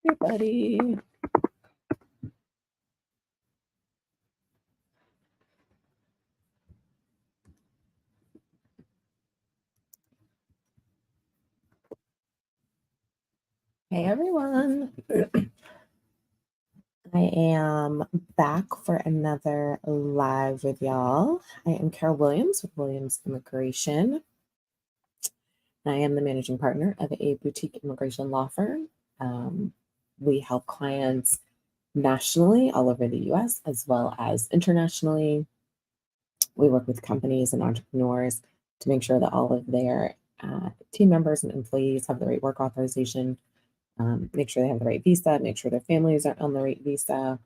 everybody. Hey, everyone. I am back for another live with y'all. I am Carol Williams with Williams Immigration. I am the managing partner of a boutique immigration law firm. We help clients nationally all over the US as well as internationally. We work with companies and entrepreneurs to make sure that all of their team members and employees have the right work authorization, make sure they have the right visa, make sure their families are on the right visa.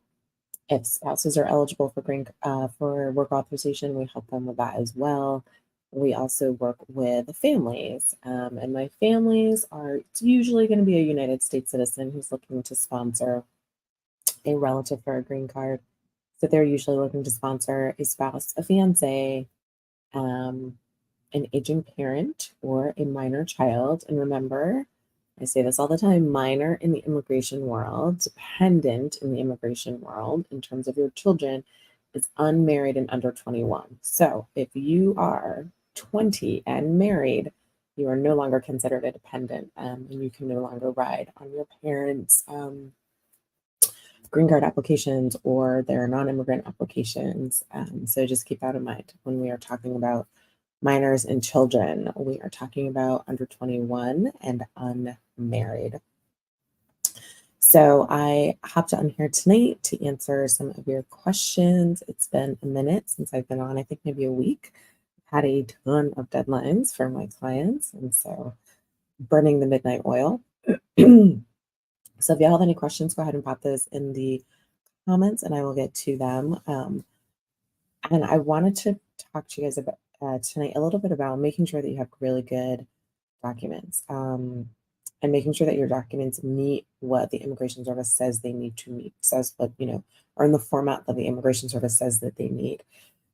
If spouses are eligible for work authorization, we help them with that as well. We also work with families, and my families are it's usually going to be a United States citizen who's looking to sponsor a relative for a green card. So they're usually looking to sponsor a spouse, a fiance, an aging parent, or a minor child. And remember, I say this all the time, minor in the immigration world, dependent in the immigration world, in terms of your children, is unmarried and under 21. So if you are 20 and married, you are no longer considered a dependent, and you can no longer ride on your parents' green card applications or their non-immigrant applications. So just keep that in mind when we are talking about minors and children. We are talking about under 21 and unmarried. So I hopped on here tonight to answer some of your questions. It's been a minute since I've been on, I think maybe a week. I've had a ton of deadlines for my clients, and so burning the midnight oil. So if you have any questions, go ahead and pop those in the comments and I will get to them. And I wanted to talk to you guys about tonight a little bit about making sure that you have really good documents, and making sure that your documents meet what the Immigration Service says they need to meet, says what, or in the format that the Immigration Service says that they need.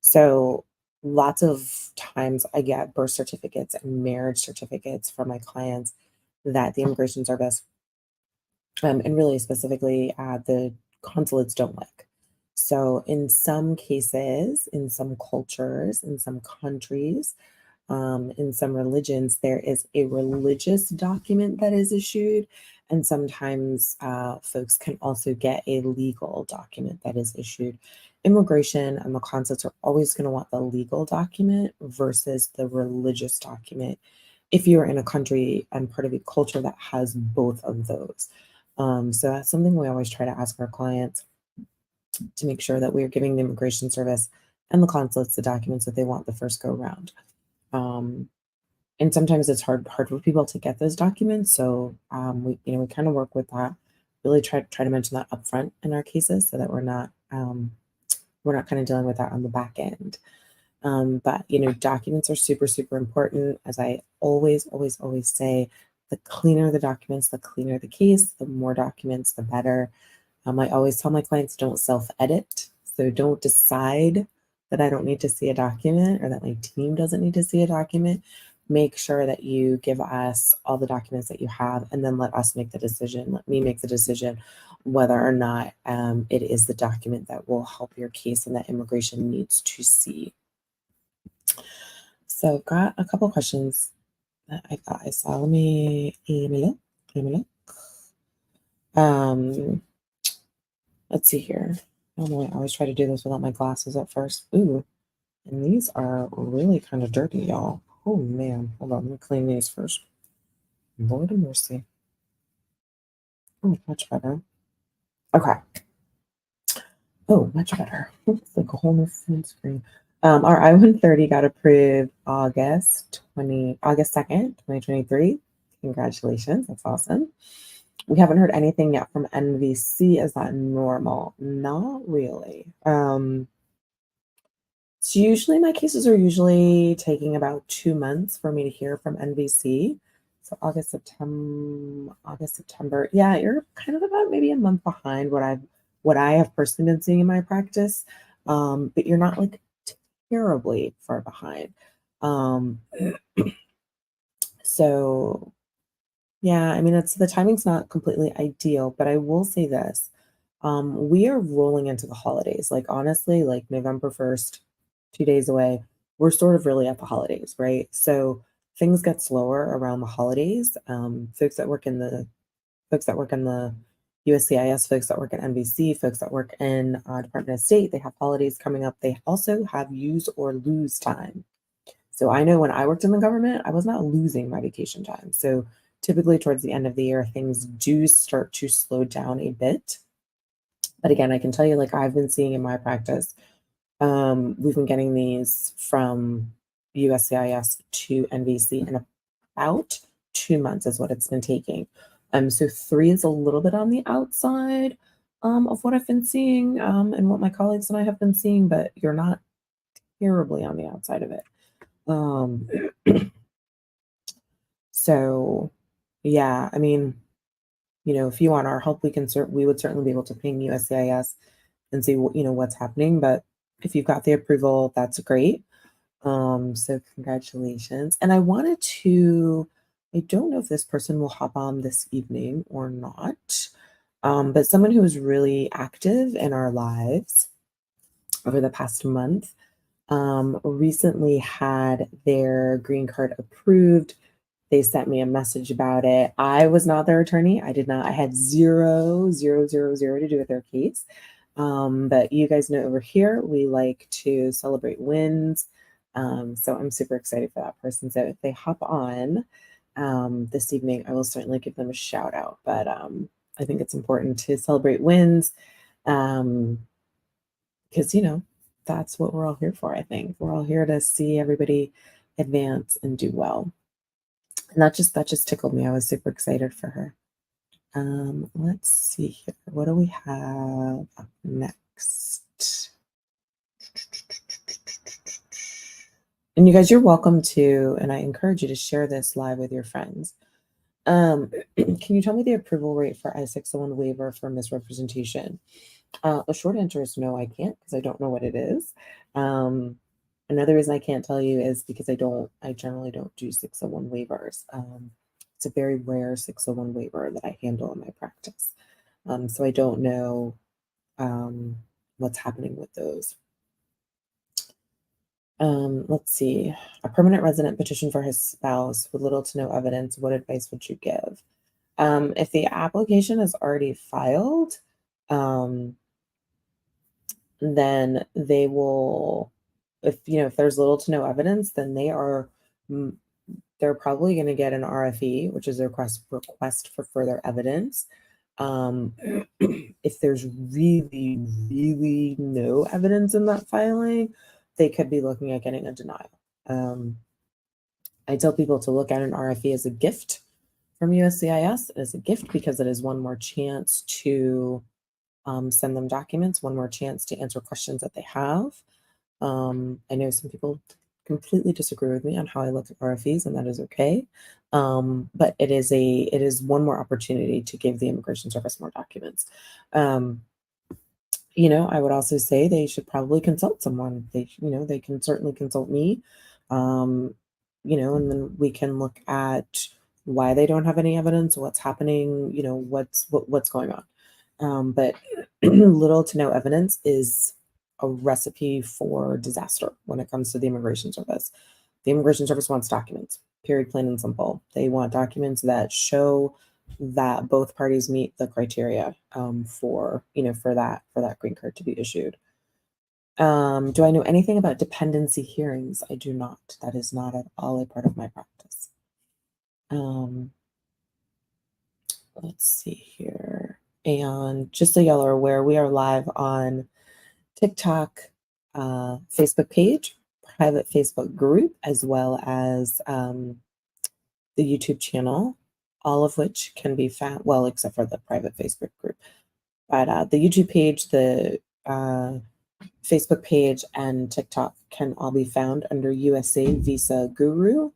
So lots of times I get birth certificates and marriage certificates from my clients that the Immigration Service, and really specifically the consulates don't like. So in some cases, in some cultures, in some countries, in some religions, there is a religious document that is issued. And sometimes folks can also get a legal document that is issued. Immigration and the consulates are always going to want the legal document versus the religious document if you're in a country and part of a culture that has both of those. So that's something we always try to ask our clients to make sure that we are giving the Immigration Service and the consulates the documents that they want the first go round. And sometimes it's hard for people to get those documents. So we kind of work with that. Really try to mention that upfront in our cases so that we're not kind of dealing with that on the back end. But documents are super, super important. As I always say, the cleaner the documents, the cleaner the case, the more documents, the better. I always tell my clients, don't self-edit. So don't decide that I don't need to see a document or that my team doesn't need to see a document. Make sure that you give us all the documents that you have and then let us make the decision. Let me make the decision whether or not it is the document that will help your case and that immigration needs to see. So I've got a couple questions that I thought I saw. Let me look. Let's see here. I don't know, I always try to do this without my glasses at first. Ooh, and these are really kind of dirty, y'all. Oh man, hold on, let me clean these first. Lord of mercy. Oh, much better. Okay. Oh, much better. It's like a whole new full screen. Our I-130 got approved August 2nd, 2023. Congratulations, that's awesome. We haven't heard anything yet from NVC. Is that normal? Not really. So usually my cases are usually taking about 2 months for me to hear from NVC. So August, September. Yeah, you're kind of about maybe a month behind what I have personally been seeing in my practice. But you're not like terribly far behind. So Yeah, I mean, the timing's not completely ideal, but I will say this. We are rolling into the holidays. Like honestly, like November 1st, 2 days away, we're sort of really at the holidays, right? So things get slower around the holidays. Folks that work in the USCIS, folks that work at NBC, folks that work in Department of State, they have holidays coming up. They also have use or lose time. So I know when I worked in the government, I was not losing my vacation time. So typically towards the end of the year, things do start to slow down a bit. But again, I can tell you, like I've been seeing in my practice, we've been getting these from USCIS to NBC in about 2 months is what it's been taking. So 3 is a little bit on the outside of what I've been seeing and what my colleagues and I have been seeing, but you're not terribly on the outside of it. Um, so yeah, I mean, if you want our help, we would certainly be able to ping USCIS and see what's happening. But if you've got the approval, that's great. So congratulations. And I don't know if this person will hop on this evening or not. But someone who was really active in our lives over the past month recently had their green card approved. They sent me a message about it. I was not their attorney. I did not. I had zero, zero, zero, zero to do with their case. But you guys know over here, we like to celebrate wins. So I'm super excited for that person. So if they hop on this evening, I will certainly give them a shout out. But I think it's important to celebrate wins because, that's what we're all here for, I think. We're all here to see everybody advance and do well. And that just tickled me. I was super excited for her. Let's see here. What do we have up next? And you guys, you're welcome to, and I encourage you to share this live with your friends. Can you tell me the approval rate for I-601 waiver for misrepresentation? The short answer is no, I can't because I don't know what it is. Another reason I can't tell you is because I generally don't do 601 waivers. It's a very rare 601 waiver that I handle in my practice. So I don't know what's happening with those. Let's see. A permanent resident petition for his spouse with little to no evidence. What advice would you give? If the application is already filed, then they will, if there's little to no evidence, then they're probably going to get an RFE, which is a request for further evidence. If there's really, really no evidence in that filing, they could be looking at getting a denial. I tell people to look at an RFE as a gift from USCIS, as a gift because it is one more chance to send them documents, one more chance to answer questions that they have. I know some people completely disagree with me on how I look at RFEs, and that is okay. But it is one more opportunity to give the Immigration Service more documents. I would also say they should probably consult someone. They can certainly consult me. And then we can look at why they don't have any evidence, what's happening, what's going on. But little to no evidence is a recipe for disaster when it comes to the Immigration Service. The Immigration Service wants documents, period, plain and simple. They want documents that show that both parties meet the criteria for that green card to be issued. Do I know anything about dependency hearings? I do not. That is not at all a part of my practice. Let's see here. And just so y'all are aware, we are live on TikTok, Facebook page, private Facebook group, as well as the YouTube channel, all of which can be found, well, except for the private Facebook group. But the YouTube page, the Facebook page, and TikTok can all be found under USA Visa Guru.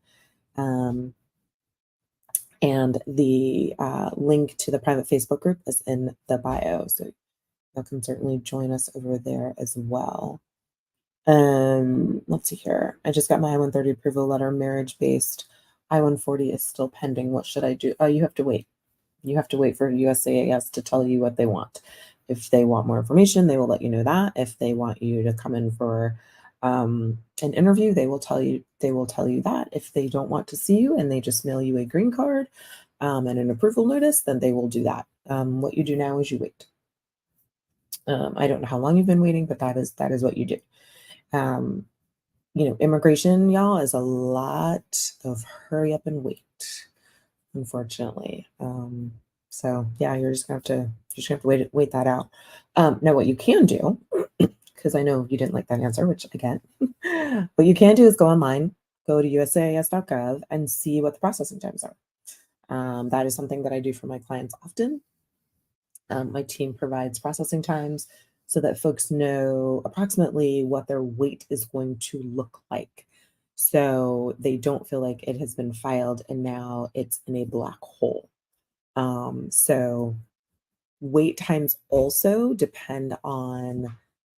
And the link to the private Facebook group is in the bio. So you can certainly join us over there as well. Let's see here. I just got my I-130 approval letter, marriage-based I-140 is still pending. What should I do? Oh, you have to wait. You have to wait for USCIS to tell you what they want. If they want more information, they will let you know that. If they want you to come in for an interview, they will tell you that. If they don't want to see you and they just mail you a green card and an approval notice, then they will do that. What you do now is you wait. I don't know how long you've been waiting, but that is what you do. Immigration, y'all, is a lot of hurry up and wait, unfortunately. So yeah, you're just gonna have to wait that out. Now what you can do, because I know you didn't like that answer, which I get, what you can do is go online, go to uscis.gov and see what the processing times are. That is something that I do for my clients often. My team provides processing times so that folks know approximately what their wait is going to look like. So they don't feel like it has been filed and now it's in a black hole. So wait times also depend on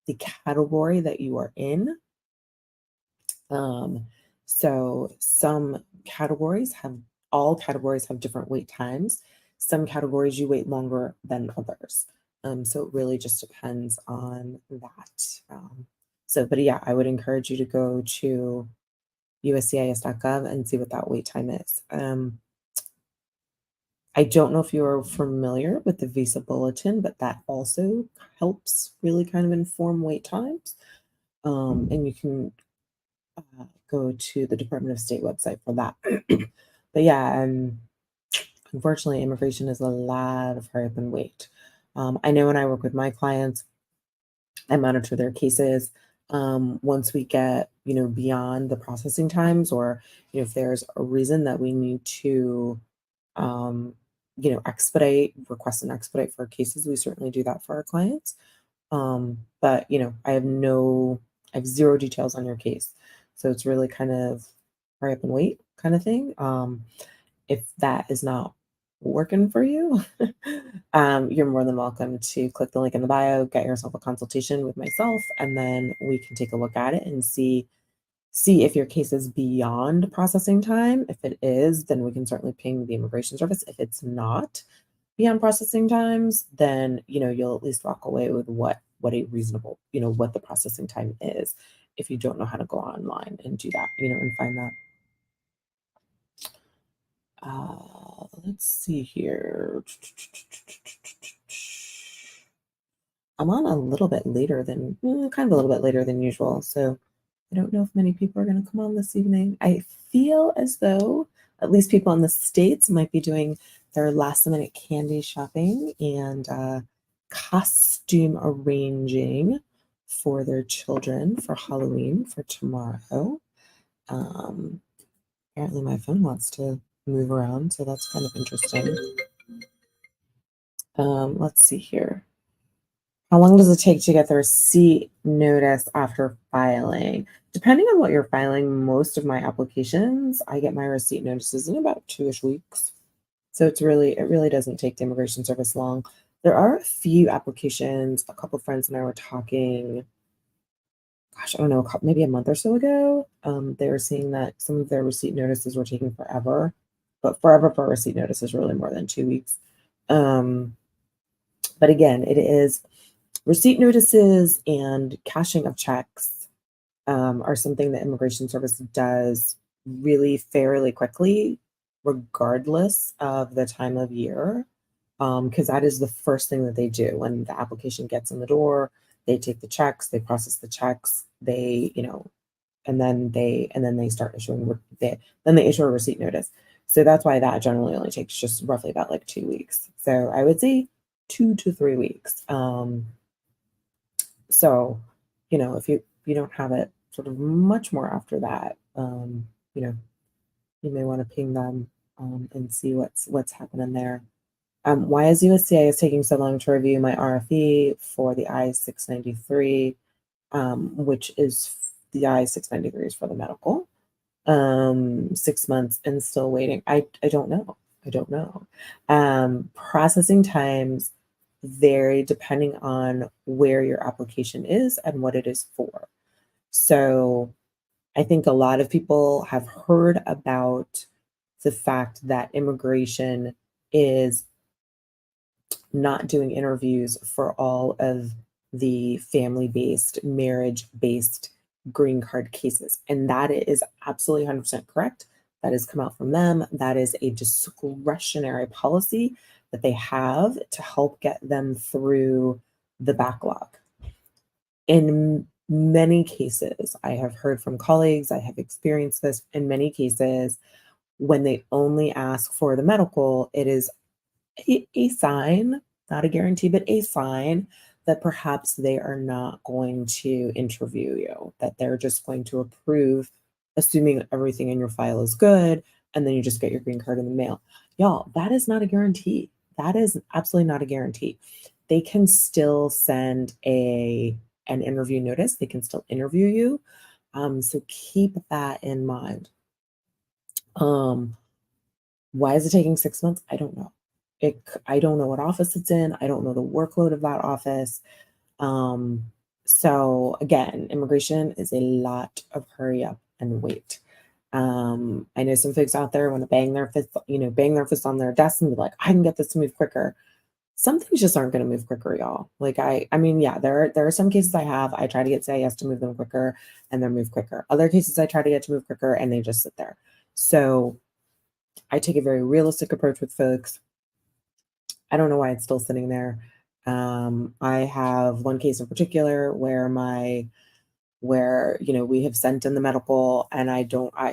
the category that you are in. So all categories have different wait times. Some categories you wait longer than others. So it really just depends on that. But yeah, I would encourage you to go to uscis.gov and see what that wait time is. I don't know if you're familiar with the visa bulletin, but that also helps really kind of inform wait times. And you can go to the Department of State website for that. But yeah, unfortunately, immigration is a lot of hurry up and wait. I know when I work with my clients, I monitor their cases. Once we get, beyond the processing times, or if there's a reason that we need to, request an expedite for our cases, we certainly do that for our clients. But I have zero details on your case. So it's really kind of hurry up and wait kind of thing. If that is not working for you, you're more than welcome to click the link in the bio, get yourself a consultation with myself, and then we can take a look at it and see if your case is beyond processing time. If it is, then we can certainly ping the immigration service. If it's not beyond processing times, then you'll at least walk away with what a reasonable, what the processing time is, if you don't know how to go online and do that, and find that. Let's see here. I'm on a little bit later than kind of a little bit later than usual, so I don't know if many people are going to come on this evening. I feel as though at least people in the States might be doing their last minute candy shopping and costume arranging for their children for Halloween for tomorrow. Apparently my phone wants to move around, so that's kind of interesting. Let's see here. How long does it take to get the receipt notice after filing? Depending on what you're filing, most of my applications, I get my receipt notices in about 2-ish weeks. So it really doesn't take the immigration service long. There are a few applications. A couple of friends and I were talking, gosh, I don't know, maybe a month or so ago. They were seeing that some of their receipt notices were taking forever, but forever for a receipt notice is really more than 2 weeks. But again, it is receipt notices and cashing of checks are something that Immigration Service does really fairly quickly, regardless of the time of year, because that is the first thing that they do when the application gets in the door. They take the checks, they process the checks, and then they start issuing. Then they issue a receipt notice. So that's why that generally only takes just roughly about like 2 weeks. So I would say 2 to 3 weeks. So, if you don't have it sort of much more after that, you may want to ping them and see what's happening there. Why is USCIS taking so long to review my RFE for the I-693, which is the I-693 is for the medical? 6 months and still waiting. I don't know. I don't know. Processing times vary depending on where your application is and what it is for. So I think a lot of people have heard about the fact that immigration is not doing interviews for all of the family-based, marriage-based green card cases. And that is absolutely 100% correct. That has come out from them. That is a discretionary policy that they have to help get them through the backlog. In many cases, I have heard from colleagues, I have experienced this in many cases, when they only ask for the medical, it is a sign, not a guarantee, but a sign that perhaps they are not going to interview you, that they're just going to approve, assuming everything in your file is good, and then you just get your green card in the mail. Y'all, that is not a guarantee. That is absolutely not a guarantee. They can still send an interview notice. They can still interview you. So keep that in mind. Um, why is it taking 6 months? I don't know. I don't know what office it's in. I don't know the workload of that office. Um, so again, immigration is a lot of hurry up and wait. I know some folks out there want to bang their fist on their desk and be like, I can get this to move quicker. Some things just aren't going to move quicker, y'all. Like I mean, yeah, there are some cases I try to get CIS to move them quicker and they're moved quicker. Other cases I try to get to move quicker and they just sit there. So I take a very realistic approach with folks. I don't know why it's still sitting there. I have one case in particular where we have sent in the medical and I don't have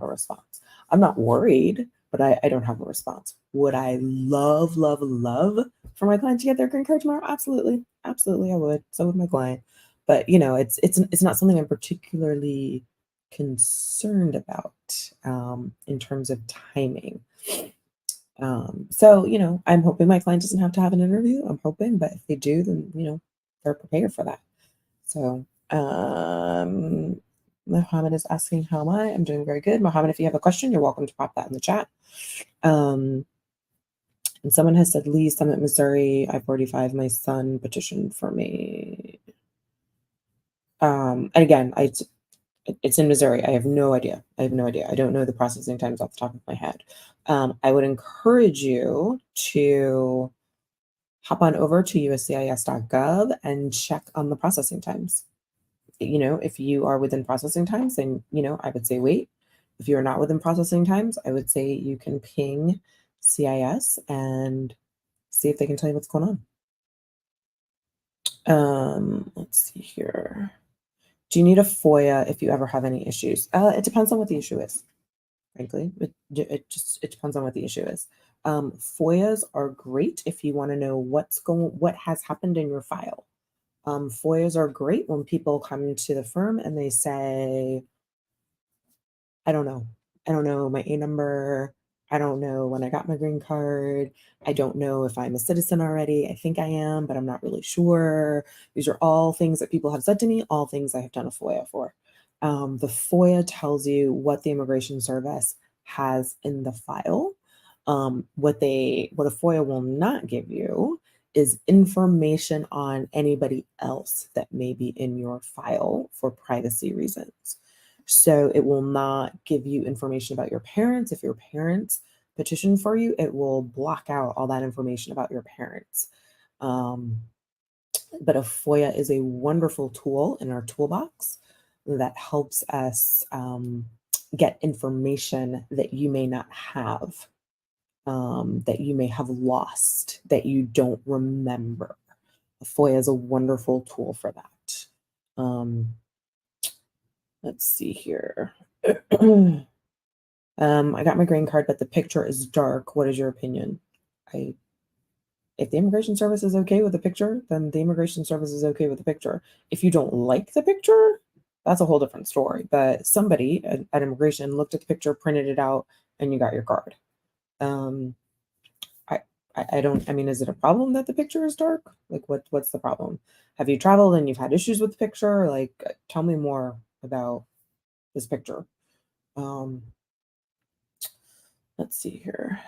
a response. I'm not worried, but I don't have a response. Would I love, love, love for my client to get their green card tomorrow? Absolutely. Absolutely I would. So would my client. But it's not something I'm particularly concerned about in terms of timing. So I'm hoping my client doesn't have to have an interview. I'm hoping, but if they do, then they're prepared for that. So Mohammed is asking, how am I? I'm doing very good. Mohammed, if you have a question, you're welcome to pop that in the chat. And someone has said, Lee, Summit, Missouri, I-45, my son petitioned for me. And again, it's in Missouri. I have no idea. I don't know the processing times off the top of my head. I would encourage you to hop on over to uscis.gov and check on the processing times. If you are within processing times, then, I would say wait. If you're not within processing times, I would say you can ping CIS and see if they can tell you what's going on. Let's see here. Do you need a FOIA if you ever have any issues? It depends on what the issue is. Frankly, it depends on what the issue is. FOIAs are great if you want to know what has happened in your file. FOIAs are great when people come to the firm and they say, I don't know. I don't know my A number. I don't know when I got my green card. I don't know if I'm a citizen already. I think I am, but I'm not really sure. These are all things that people have said to me, all things I have done a FOIA for. The FOIA tells you what the Immigration Service has in the file. What a FOIA will not give you is information on anybody else that may be in your file for privacy reasons. So it will not give you information about your parents. If your parents petition for you, it will block out all that information about your parents. But a FOIA is a wonderful tool in our toolbox that helps us get information that you may not have, that you may have lost, that you don't remember. A FOIA is a wonderful tool for that. Let's see here. I got my green card, but the picture is dark. What is your opinion? If the Immigration Service is okay with the picture, then the Immigration Service is okay with the picture. If you don't like the picture, that's a whole different story. But somebody at immigration looked at the picture, printed it out, and you got your card. I mean, is it a problem that the picture is dark? Like, what's the problem? Have you traveled and you've had issues with the picture? Like, tell me more about this picture. Let's see here.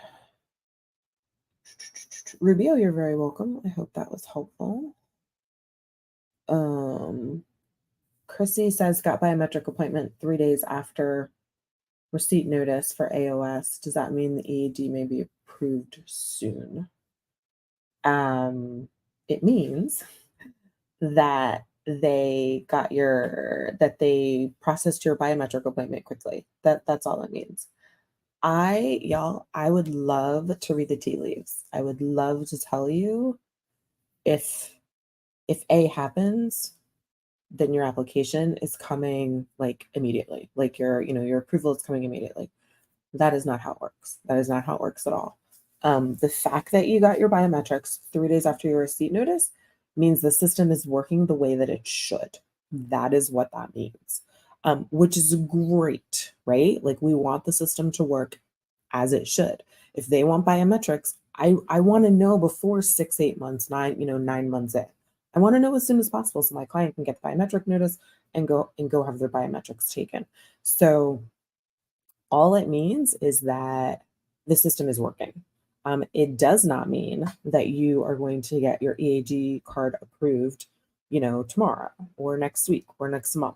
Rubio, you're very welcome. I hope that was helpful. Chrissy says got biometric appointment 3 days after receipt notice for AOS. Does that mean the EAD may be approved soon? It means that they processed your biometric appointment quickly. That's all it means. I would love to read the tea leaves. I would love to tell you if A happens, then your application is coming like immediately. Like your approval is coming immediately. That is not how it works. That is not how it works at all. The fact that you got your biometrics 3 days after your receipt notice means the system is working the way that it should. That is what that means, which is great, right? Like we want the system to work as it should. If they want biometrics, I want to know before 6, 8 months, 9 months in. I want to know as soon as possible so my client can get the biometric notice and go have their biometrics taken. So all it means is that the system is working. It does not mean that you are going to get your EAD card approved, tomorrow or next week or next month.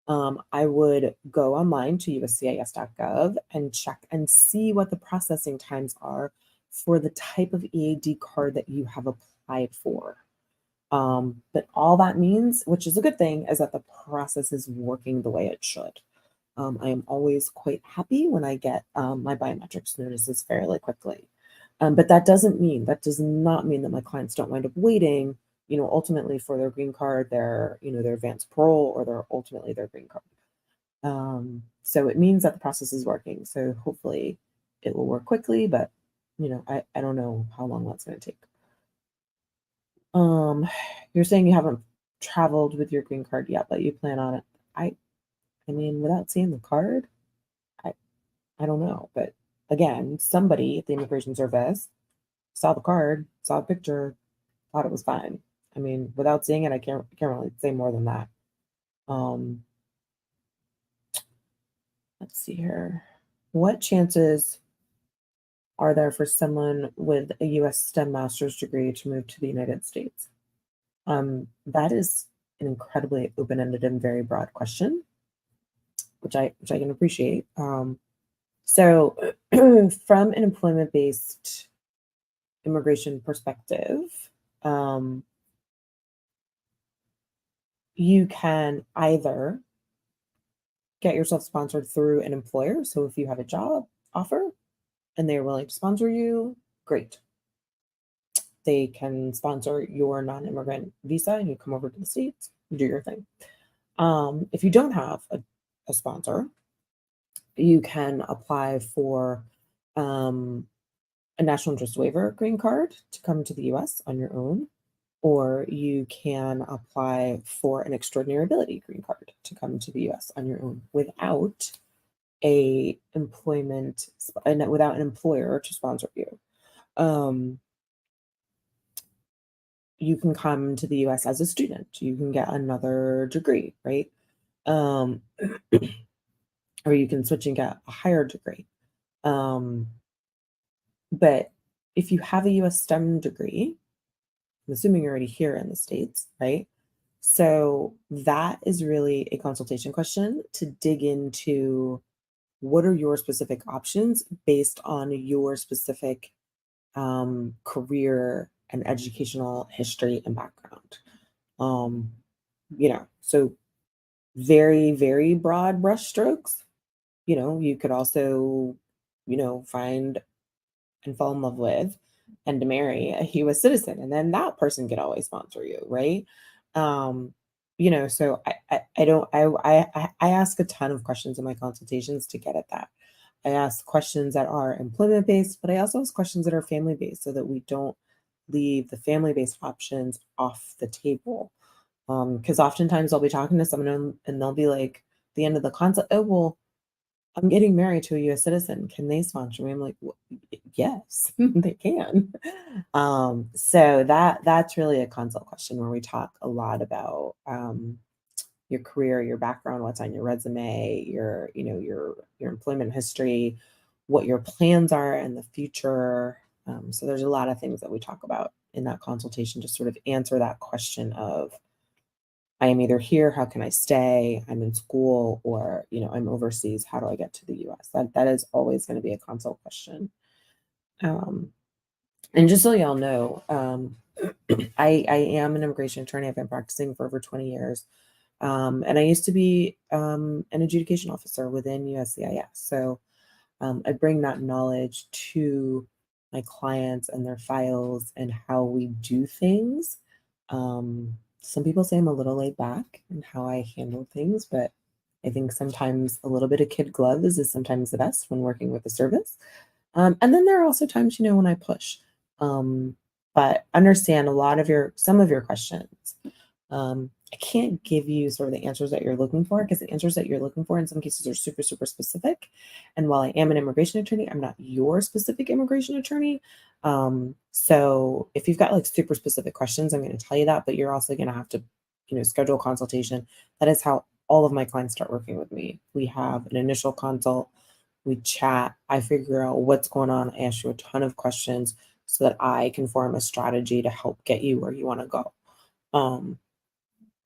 I would go online to uscis.gov and check and see what the processing times are for the type of EAD card that you have applied for. But all that means, which is a good thing, is that the process is working the way it should. I am always quite happy when I get my biometrics notices fairly quickly. But that does not mean that my clients don't wind up waiting, ultimately for their green card, their advanced parole, or ultimately their green card. So it means that the process is working. So hopefully it will work quickly, but I don't know how long that's going to take. You're saying you haven't traveled with your green card yet, but you plan on it. I mean, without seeing the card, I I don't know. But again, somebody at the immigration service saw the card, saw a picture, thought it was fine. I mean, without seeing it, I can't really say more than that. Um, let's see here. What chances are there for someone with a US STEM master's degree to move to the United States? That is an incredibly open-ended and very broad question, which I can appreciate. So, from an employment-based immigration perspective, um, you can either get yourself sponsored through an employer. So, if you have a job offer and they're willing to sponsor you, great. They can sponsor your non-immigrant visa and you come over to the States, you do your thing. If you don't have a sponsor, you can apply for a national interest waiver green card to come to the US on your own, or you can apply for an extraordinary ability green card to come to the US on your own without without an employer to sponsor you. Um, you can come to the US as a student. You can get another degree, right? Um, or you can switch and get a higher degree. Um, but if you have a US STEM degree, I'm assuming you're already here in the States, right? So that is really a consultation question to dig into what are your specific options based on your specific career and educational history and background. Um, so very, very broad brushstrokes. You could also, find and fall in love with and to marry a US citizen, and then that person could always sponsor you, right? Um, so I don't I ask a ton of questions in my consultations to get at that. I ask questions that are employment based, but I also ask questions that are family based so that we don't leave the family based options off the table. Because oftentimes I'll be talking to someone and they'll be like, the end of the consult, oh well, I'm getting married to a US citizen. Can they sponsor me? I'm like, yes, they can. So that's really a consult question where we talk a lot about your career, your background, what's on your resume, your employment history, what your plans are in the future. So there's a lot of things that we talk about in that consultation to sort of answer that question of I am either here, how can I stay? I'm in school, or I'm overseas. How do I get to the US? That is always going to be a consult question. Um, and just so y'all know, I am an immigration attorney. I've been practicing for over 20 years. And I used to be an adjudication officer within USCIS. So I bring that knowledge to my clients and their files and how we do things. Some people say I'm a little laid back in how I handle things, but I think sometimes a little bit of kid gloves is sometimes the best when working with the service. And then there are also times, when I push. Um, but understand some of your questions. I can't give you sort of the answers that you're looking for, because the answers that you're looking for in some cases are super, super specific. And while I am an immigration attorney, I'm not your specific immigration attorney. So if you've got like super specific questions, I'm going to tell you that, but you're also going to have to, schedule a consultation. That is how all of my clients start working with me. We have an initial consult, we chat, I figure out what's going on, I ask you a ton of questions so that I can form a strategy to help get you where you want to go.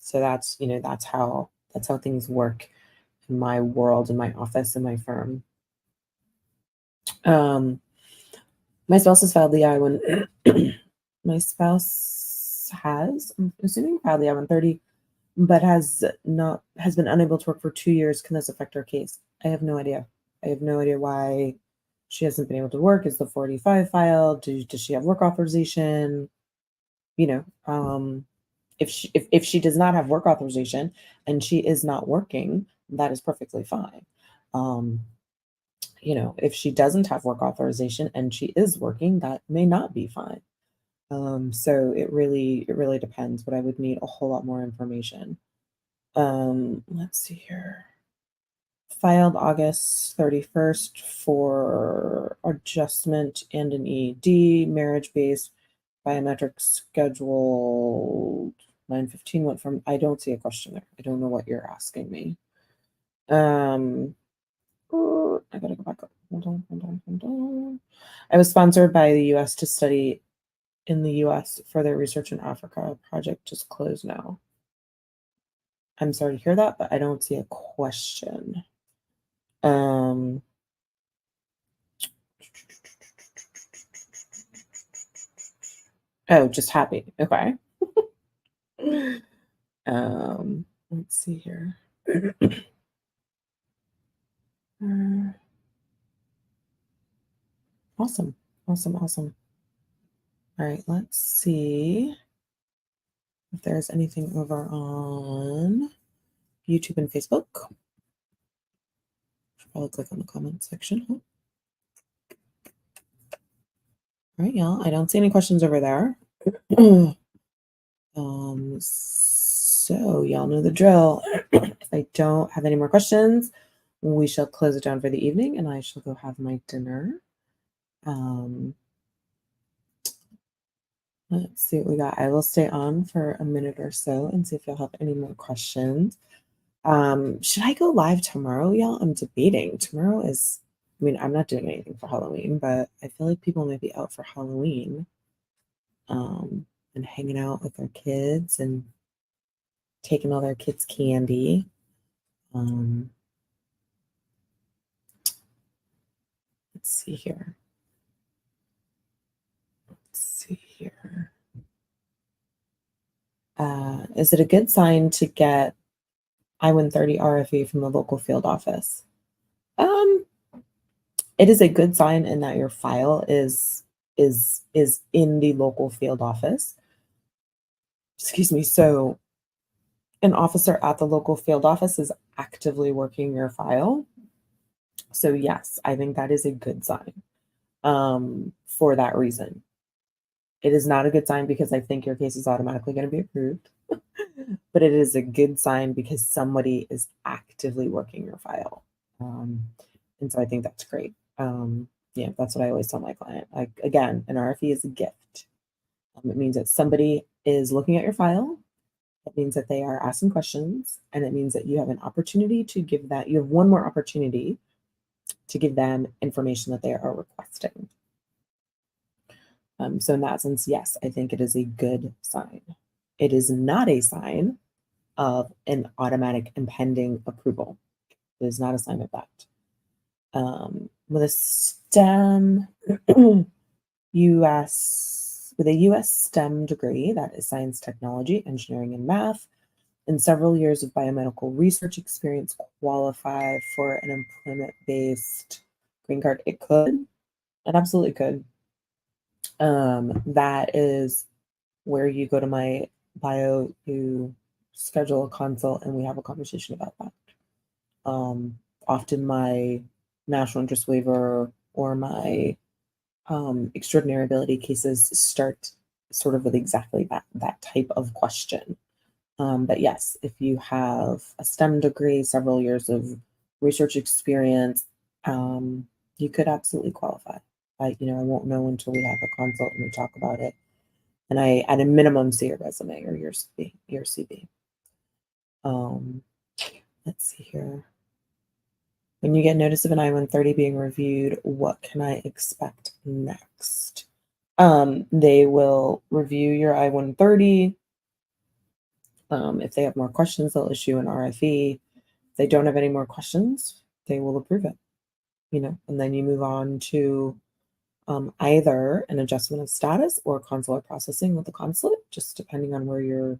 So that's how things work in my world, in my office, in my firm. My spouse has filed the I-1. My spouse has, I'm assuming, filed the I-130, but has been unable to work for 2 years. Can this affect our case? I have no idea. I have no idea why she hasn't been able to work. Is the 45 filed? Does she have work authorization? If she does not have work authorization and she is not working, that is perfectly fine. If she doesn't have work authorization and she is working, that may not be fine. So it really depends, but I would need a whole lot more information. Let's see here. Filed August 31st for adjustment and an ED, marriage-based biometric scheduled 9:15 went from, I don't see a question there. I don't know what you're asking me. I gotta go back up. Hold on. I was sponsored by the US to study in the US for their research in Africa. Project just closed now. I'm sorry to hear that, but I don't see a question. Oh, just happy. Okay. Let's see here. Awesome. Awesome. All right, let's see if there's anything over on YouTube and Facebook. Should probably click on the comment section. All right, y'all. I don't see any questions over there. So y'all know the drill. If I don't have any more questions, we shall close it down for the evening and I shall go have my dinner. Let's see what we got. I will stay on for a minute or so and see if y'all have any more questions. Should I go live tomorrow, y'all? I'm debating. Tomorrow is, I'm not doing anything for Halloween, but I feel like people might be out for Halloween, and hanging out with their kids and taking all their kids' candy. Let's see here. Is it a good sign to get I-130 RFE from the local field office? It is a good sign in that your file is in the local field office. Excuse me. So an officer at the local field office is actively working your file. So yes, I think that is a good sign, for that reason. It is not a good sign because I think your case is automatically going to be approved, but it is a good sign because somebody is actively working your file. And so I think that's great. Yeah, that's what I always tell my client. Like, again, an RFE is a gift. It means that somebody is looking at your file. It means that they are asking questions, and it means that you have an opportunity to give that. You have one more opportunity to give them information that they are requesting. So in that sense, yes, I think it is a good sign. It is not a sign of an automatic and pending approval. It is not a sign of that. With a STEM with a US STEM degree, that is science, technology, engineering, and math, and several years of biomedical research experience qualify for an employment-based green card. It could. It absolutely could. That is where you go to my bio, you schedule a consult, and we have a conversation about that. Often my national interest waiver or my extraordinary ability cases start sort of with exactly that type of question. But yes, if you have a STEM degree, several years of research experience, you could absolutely qualify. I won't know until we have a consult and we talk about it. And I, at a minimum, see your resume or your CV. Let's see here. When you get notice of an I-130 being reviewed, what can I expect next? They will review your I-130. If they have more questions, they'll issue an RFE. If they don't have any more questions, they will approve it. And then you move on to either an adjustment of status or consular processing with the consulate, just depending on where your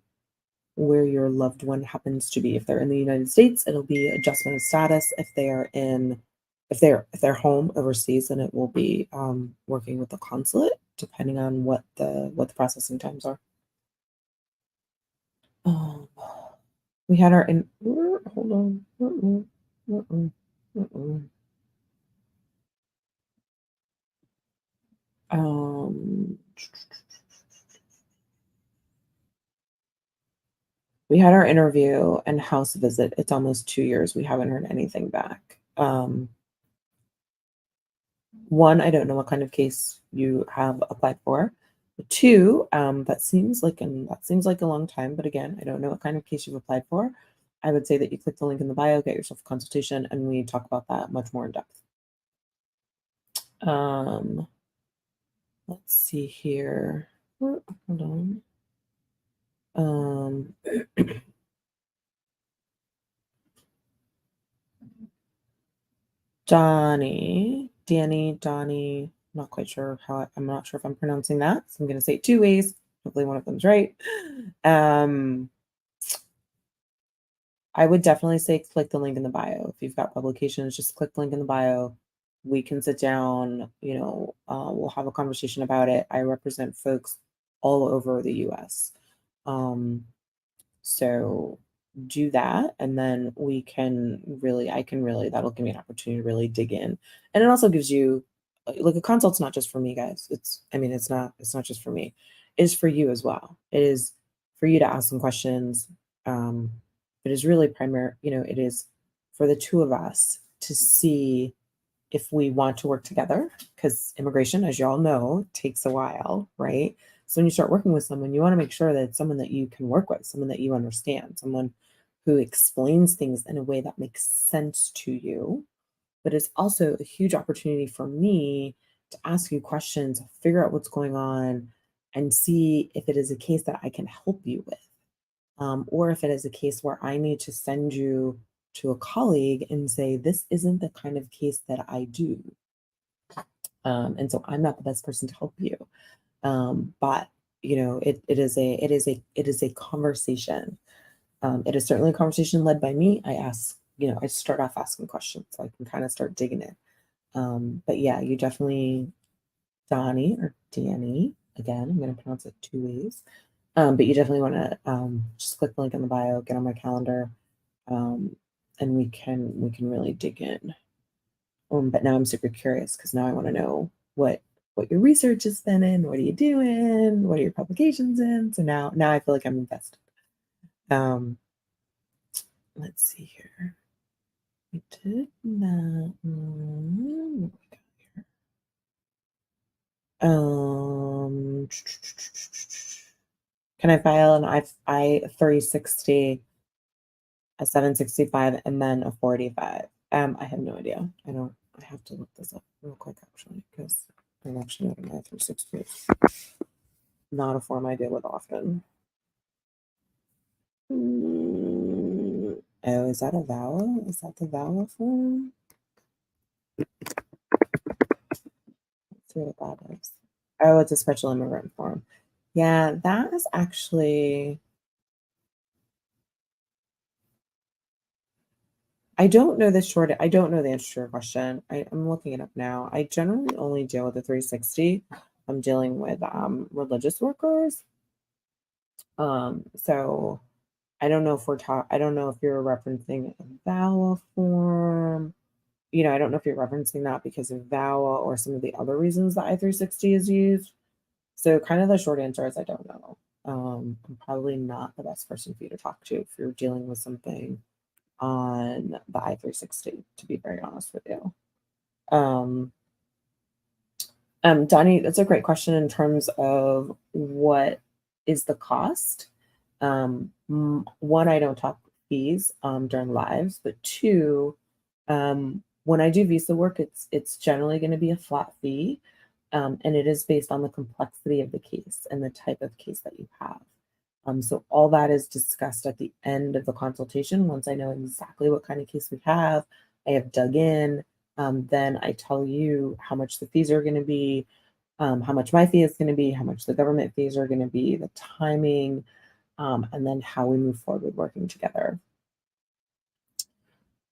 loved one happens to be. If they're in the United States, it'll be adjustment of status. If they're home overseas, then it will be working with the consulate, depending on what the processing times are. We had our hold on. We had our interview and house visit. It's almost 2 years. We haven't heard anything back. One, I don't know what kind of case you have applied for. Two, that seems like a long time. But again, I don't know what kind of case you've applied for. I would say that you click the link in the bio, get yourself a consultation, and we talk about that much more in depth. Let's see here. Hold on. Donnie, not quite sure I'm not sure if I'm pronouncing that. So I'm going to say it 2 ways. Hopefully one of them's right. I would definitely say click the link in the bio. If you've got publications, just click the link in the bio. We can sit down, we'll have a conversation about it. I represent folks all over the US. So do that, and then I can really, that'll give me an opportunity to really dig in. And it also gives you, like, a consult's not just for me, guys. It's not just for me. It is for you as well. It is for you to ask some questions. It is really it is for the two of us to see if we want to work together, because immigration, as you all know, takes a while, right? So when you start working with someone, you want to make sure that it's someone that you can work with, someone that you understand, someone who explains things in a way that makes sense to you. But it's also a huge opportunity for me to ask you questions, figure out what's going on, and see if it is a case that I can help you with. Or if it is a case where I need to send you to a colleague and say, this isn't the kind of case that I do. And so I'm not the best person to help you. But it is a conversation. It is certainly a conversation led by me. I start off asking questions so I can kind of start digging in. But yeah, you definitely, Donnie or Danny, again, I'm going to pronounce it 2 ways. But you definitely want to just click the link in the bio, get on my calendar, and we can really dig in. But now I'm super curious because now I want to know what your research has been in, what are you doing, what are your publications in. So now I feel like I'm invested. Let's see here. We did that one. What we got here? Can I file an I-360, a 765, and then a 45? I have no idea. I have to look this up real quick, actually, because I'm actually not an I-360. Not a form I deal with often. Oh, is that a vowel? Is that the vowel form? Let's see what that is. Oh, it's a special immigrant form. Yeah, that is actually, I don't know the answer to your question. I'm looking it up now. I generally only deal with the 360. I'm dealing with religious workers. So I don't know if I don't know if you're referencing a vowel form. I don't know if you're referencing that because of vowel or some of the other reasons that I-360 is used. So kind of the short answer is I don't know. I'm probably not the best person for you to talk to if you're dealing with something on the I-360, to be very honest with you. Um, Donnie, that's a great question in terms of what is the cost. One, I don't talk fees during lives, but two, when I do visa work, it's generally going to be a flat fee, and it is based on the complexity of the case and the type of case that you have. So all that is discussed at the end of the consultation. Once I know exactly what kind of case we have, I have dug in, then I tell you how much the fees are going to be, how much my fee is going to be, how much the government fees are going to be, the timing, and then how we move forward with working together.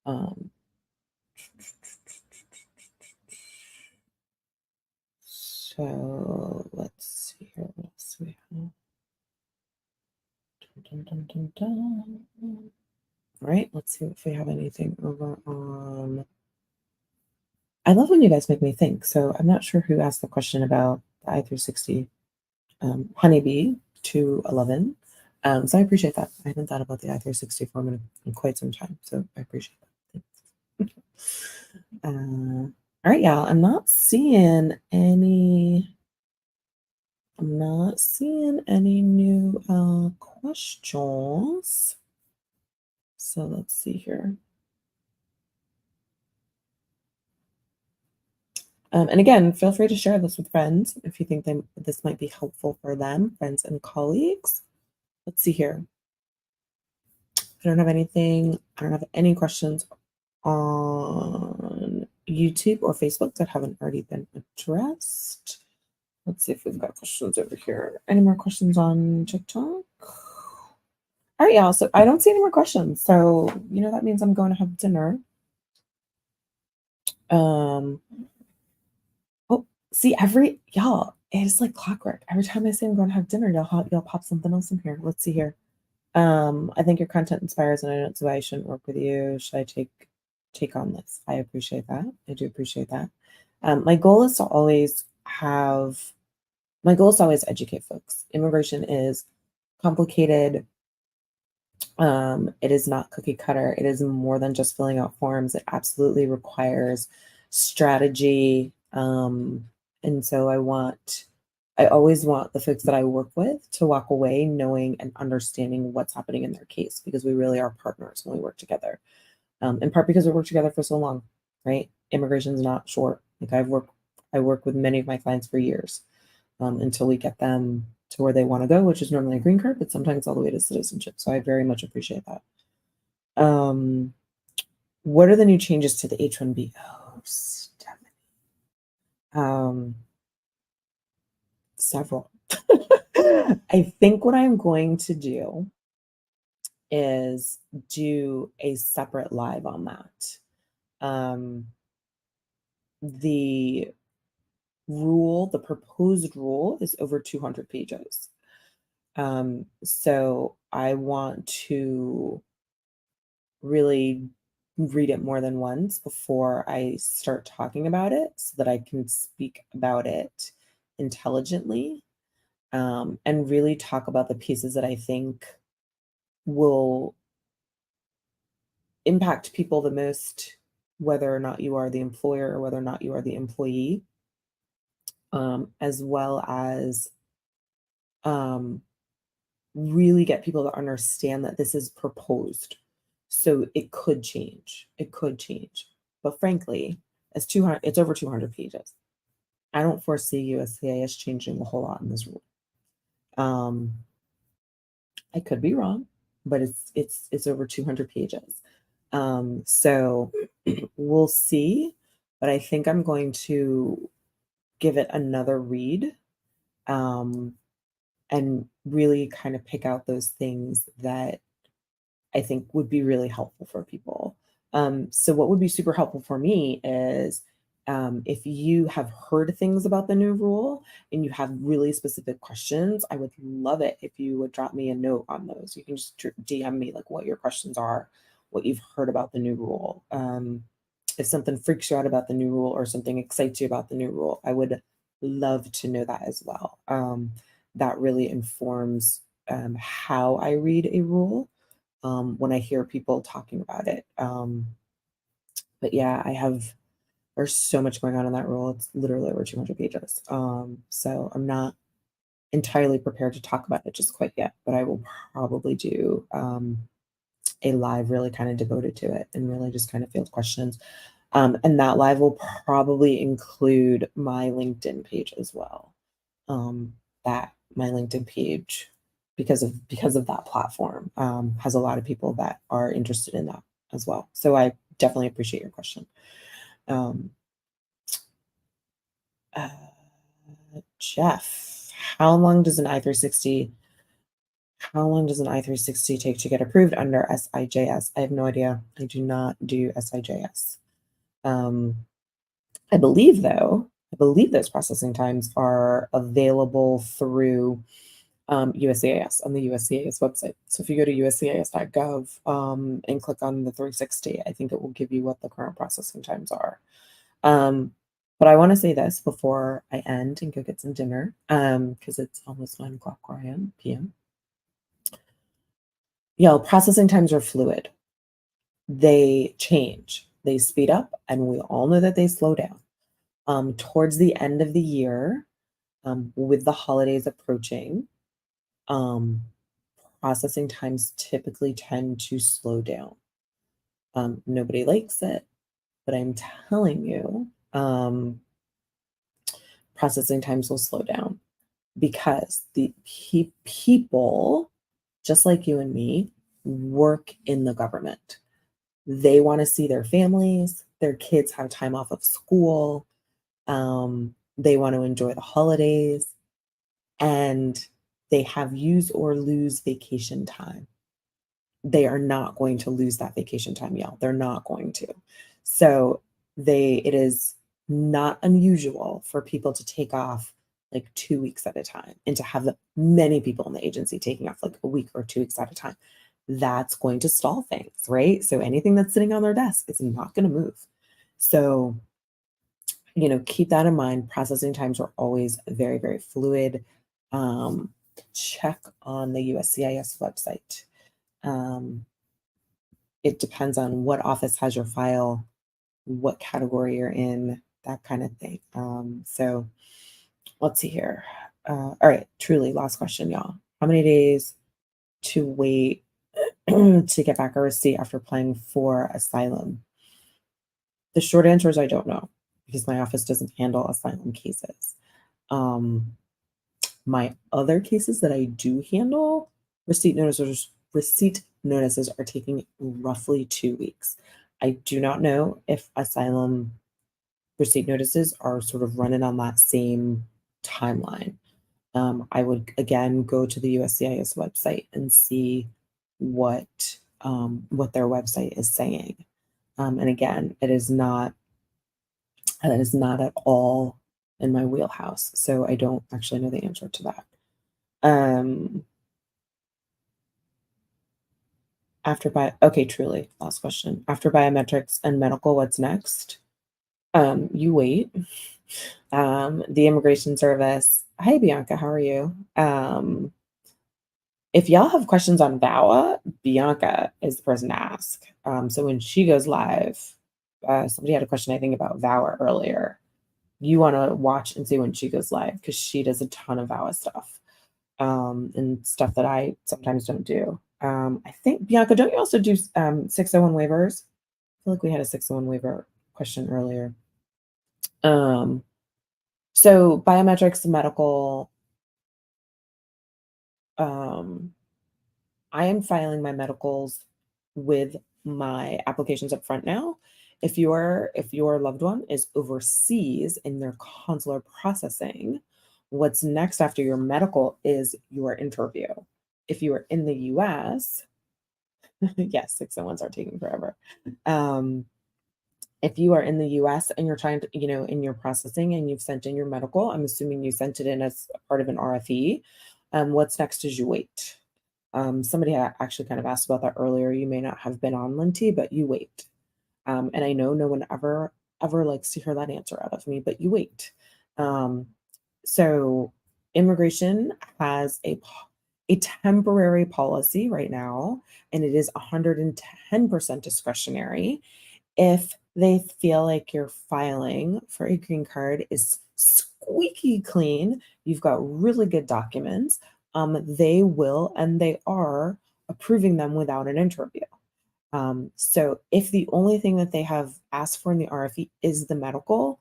Um, so let's see here. What else we have? Dun, dun, dun, dun, dun. All right, let's see if we have anything over on. I love when you guys make me think. So I'm not sure who asked the question about the I-360 honeybee 211. So I appreciate that. I haven't thought about the I-360 form in quite some time. So I appreciate that. Thanks. All right, y'all. I'm not seeing any new questions. So let's see here. And again, feel free to share this with friends if you think this might be helpful for them, friends and colleagues. Let's see here. I don't have any questions on YouTube or Facebook that haven't already been addressed. Let's see if we've got questions over here. Any more questions on TikTok? All right, y'all. So I don't see any more questions. So, that means I'm going to have dinner. Oh, see, y'all, it's like clockwork. Every time I say I'm going to have dinner, y'all pop something else in here. Let's see here. I think your content inspires, and I don't see why I shouldn't work with you. Should I take on this? I appreciate that. I do appreciate that. My goal is to always educate folks. Immigration is complicated. It is not cookie cutter. It is more than just filling out forms. It absolutely requires strategy. And so I always want the folks that I work with to walk away knowing and understanding what's happening in their case, because we really are partners when we work together. In part because we worked together for so long, right? Immigration is not short. Like I work with many of my clients for years, until we get them to where they want to go, which is normally a green card, but sometimes all the way to citizenship. So I very much appreciate that. What are the new changes to the H-1B? Oh, Stephanie. Several. I think what I'm going to do is do a separate live on that. The proposed rule is over 200 pages. So I want to really read it more than once before I start talking about it so that I can speak about it intelligently, and really talk about the pieces that I think will impact people the most, whether or not you are the employer or whether or not you are the employee, as well as um, really get people to understand that this is proposed. So it could change. It could change. But frankly, it's over 200 pages. I don't foresee USCIS changing a whole lot in this rule. I could be wrong. but it's over 200 pages. So we'll see, but I think I'm going to give it another read, um, and really kind of pick out those things that I think would be really helpful for people. So what would be super helpful for me is, if you have heard things about the new rule and you have really specific questions, I would love it if you would drop me a note on those. You can just DM me like what your questions are, what you've heard about the new rule. If something freaks you out about the new rule or something excites you about the new rule, I would love to know that as well. That really informs how I read a rule, when I hear people talking about it. But yeah, there's so much going on in that rule. It's literally over 200 pages. So I'm not entirely prepared to talk about it just quite yet, but I will probably do a live really kind of devoted to it and really just kind of field questions. And that live will probably include my LinkedIn page as well. That my LinkedIn page, because of that platform, has a lot of people that are interested in that as well. So I definitely appreciate your question. Um, uh, Jeff, how long does an I-360 take to get approved under SIJS? I have no idea. I do not do SIJS. Um, I believe those processing times are available through USCIS on the USCIS website. So if you go to uscis.gov, and click on the 360, I think it will give you what the current processing times are. But I want to say this before I end and go get some dinner, because it's almost 9 o'clock where I am, p.m. Yeah, processing times are fluid. They change, they speed up, and we all know that they slow down. Towards the end of the year, with the holidays approaching, um, processing times typically tend to slow down. Nobody likes it, but I'm telling you, processing times will slow down because the people, just like you and me, work in the government. They want to see their families, their kids have time off of school, they want to enjoy the holidays, and they have use or lose vacation time. They are not going to lose that vacation time, y'all. They're not going to. So it is not unusual for people to take off like 2 weeks at a time and to have many people in the agency taking off like a week or 2 weeks at a time. That's going to stall things, right? So anything that's sitting on their desk is not going to move. So, keep that in mind. Processing times are always very, very fluid. Um, Check on the USCIS website. Um, it depends on what office has your file, what category you're in, that kind of thing. So let's see here. All right, truly, last question, y'all. How many days to wait to get back a receipt after applying for asylum? The short answer is I don't know because my office doesn't handle asylum cases. Um, my other cases that I do handle, receipt notices are taking roughly 2 weeks. I do not know if asylum receipt notices are sort of running on that same timeline. I would again go to the USCIS website and see what their website is saying. And again, that is not at all in my wheelhouse, so I don't actually know the answer to that. Um, okay, truly, last question. After biometrics and medical, what's next? You wait. The immigration service. Hi, Bianca, how are you? If y'all have questions on VAWA, Bianca is the person to ask. So when she goes live, somebody had a question, I think, about VAWA earlier. You want to watch and see when she goes live because she does a ton of VAWA stuff, and stuff that I sometimes don't do. I think, Bianca, don't you also do 601 waivers? I feel like we had a 601 waiver question earlier. So biometrics, medical, um, I am filing my medicals with my applications up front now. If your loved one is overseas in their consular processing, what's next after your medical is your interview. If you are in the US, yes, 601s are taking forever. If you are in the US and you're trying to, in your processing and you've sent in your medical, I'm assuming you sent it in as part of an RFE. What's next is you wait. Somebody actually kind of asked about that earlier. You may not have been on Linty, but you wait. And I know no one ever likes to hear that answer out of me, but you wait. So immigration has a temporary policy right now, and it is 110% discretionary. If they feel like your filing for a green card is squeaky clean, you've got really good documents, they will and they are approving them without an interview. So if the only thing that they have asked for in the RFE is the medical,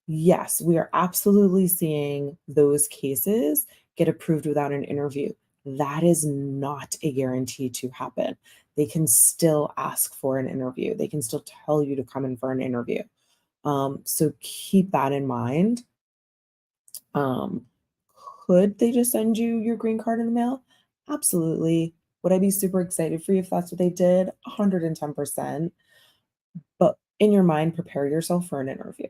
yes, we are absolutely seeing those cases get approved without an interview. That is not a guarantee to happen. They can still ask for an interview. They can still tell you to come in for an interview. So keep that in mind. Um, could they just send you your green card in the mail? Absolutely. Would I be super excited for you if that's what they did? 110%. But in your mind, prepare yourself for an interview,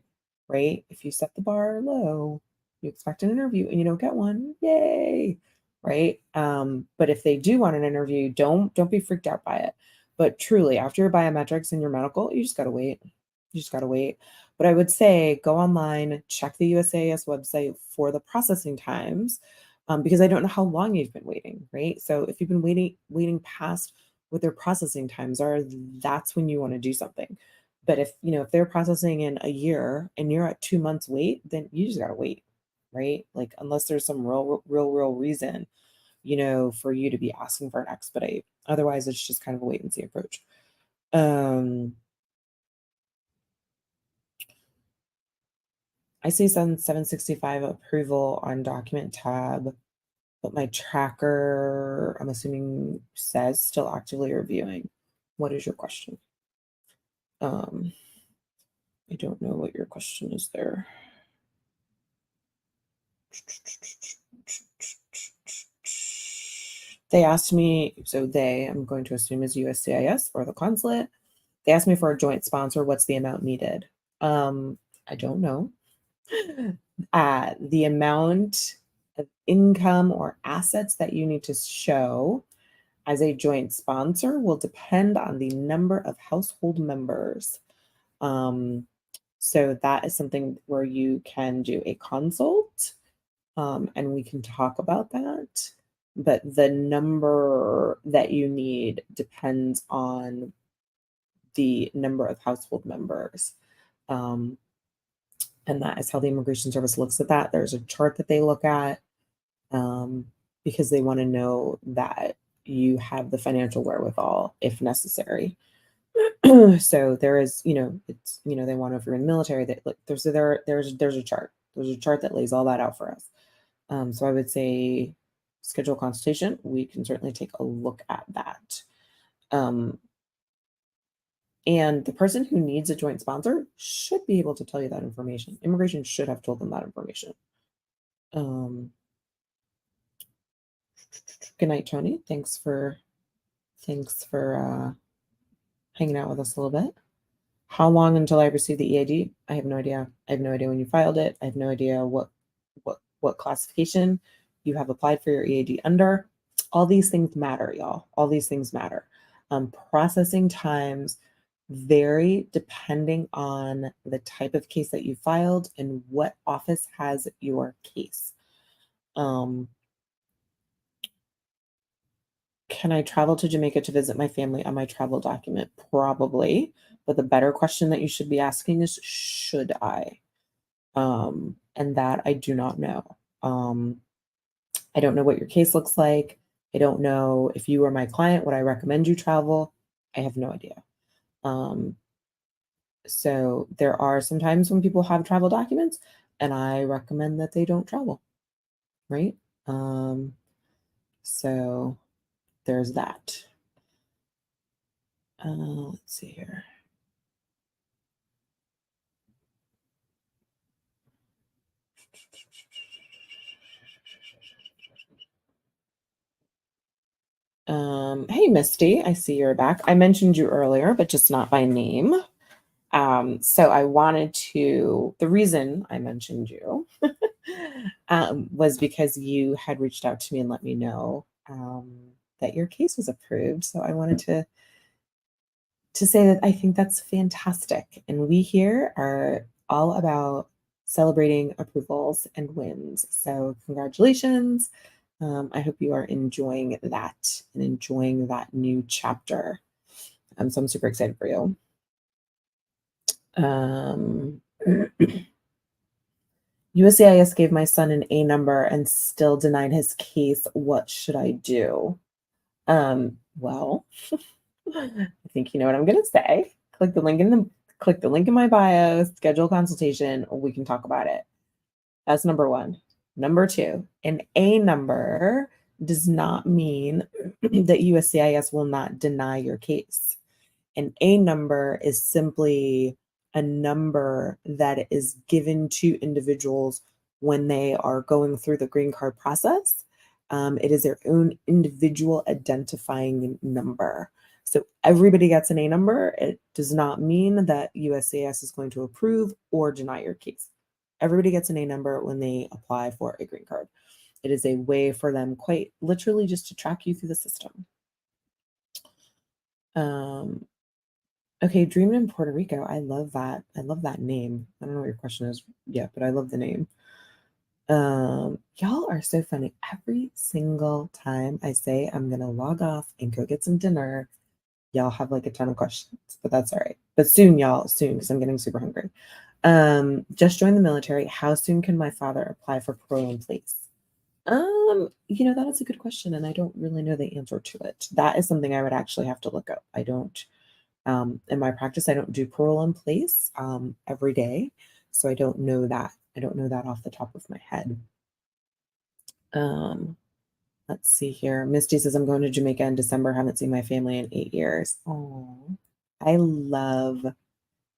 right? If you set the bar low, you expect an interview and you don't get one, yay, right? But if they do want an interview, don't be freaked out by it. But truly, after your biometrics and your medical, you just gotta wait. You just gotta wait. But I would say go online, check the USCIS website for the processing times, because I don't know how long you've been waiting, right? So if you've been waiting past what their processing times are, that's when you want to do something. But if they're processing in a year and you're at 2 months wait, then you just gotta wait, right? Like unless there's some real reason, for you to be asking for an expedite. Otherwise, it's just kind of a wait and see approach. I see some 765 approval on document tab, but my tracker, I'm assuming, says still actively reviewing. What is your question? I don't know what your question is there. They asked me, I'm going to assume is USCIS or the consulate. They asked me for a joint sponsor. What's the amount needed? I don't know. The amount of income or assets that you need to show as a joint sponsor will depend on the number of household members. So that is something where you can do a consult, and we can talk about that. But the number that you need depends on the number of household members. And that is how the Immigration Service looks at that. There's a chart that they look at, because they want to know that you have the financial wherewithal if necessary. So there is, it's, they want to, if you're in the military, that like there's a chart. There's a chart that lays all that out for us. So I would say schedule a consultation. We can certainly take a look at that. And the person who needs a joint sponsor should be able to tell you that information. Immigration should have told them that information. Good night, Tony. Thanks for hanging out with us a little bit. How long until I receive the EID? I have no idea. I have no idea when you filed it. I have no idea what classification you have applied for your EID under. All these things matter, y'all. All these things matter. Processing times vary depending on the type of case that you filed and what office has your case. Can I travel to Jamaica to visit my family on my travel document? Probably. But the better question that you should be asking is, should I? And that I do not know. I don't know what your case looks like. I don't know if you were my client, would I recommend you travel? I have no idea. So there are some times when people have travel documents, and I recommend that they don't travel, right? So there's that. Let's see here. Hey, Misty, I see you're back. I mentioned you earlier, but just not by name. So I wanted to, the reason I mentioned you was because you had reached out to me and let me know that your case was approved. So I wanted to say that I think that's fantastic. And we here are all about celebrating approvals and wins. So congratulations. I hope you are enjoying that and enjoying that new chapter. So I'm super excited for you. USCIS gave my son an A number and still denied his case. What should I do? Well, I think you know what I'm gonna say. Click the link in my bio, schedule a consultation, we can talk about it. That's number one. Number two, an A number does not mean that USCIS will not deny your case. An A number is simply a number that is given to individuals when they are going through the green card process. It is their own individual identifying number. So everybody gets an A number. It does not mean that USCIS is going to approve or deny your case. Everybody gets an A number when they apply for a green card. It is a way for them quite literally just to track you through the system. Okay, Dreaming in Puerto Rico. I love that. I love that name. I don't know what your question is yet, but I love the name. Y'all are so funny. Every single time I say I'm gonna log off and go get some dinner, y'all have like a ton of questions, but that's all right. But soon, y'all, soon, because I'm getting super hungry. Just joined the military. How soon can my father apply for parole in place? That is a good question, and I don't really know the answer to it. That is something I would actually have to look up. I don't in my practice, I don't do parole in place every day, so I don't know that. I don't know that off the top of my head. Let's see here. Misty says I'm going to Jamaica in December. Haven't seen my family in 8 years. Oh, I love.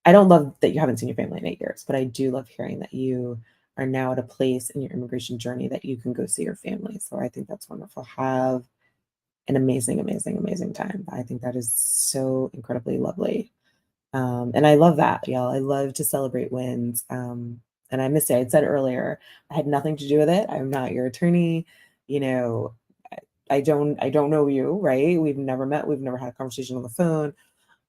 I don't love that you haven't seen your family in 8 years, but I do love hearing that you are now at a place in your immigration journey that you can go see your family. So I think that's wonderful. Have an amazing, amazing, amazing time. I think that is so incredibly lovely. And I love that, y'all. I love to celebrate wins. And I missed it. I had said earlier, I had nothing to do with it. I'm not your attorney. You know, I don't know you, right? We've never met. We've never had a conversation on the phone.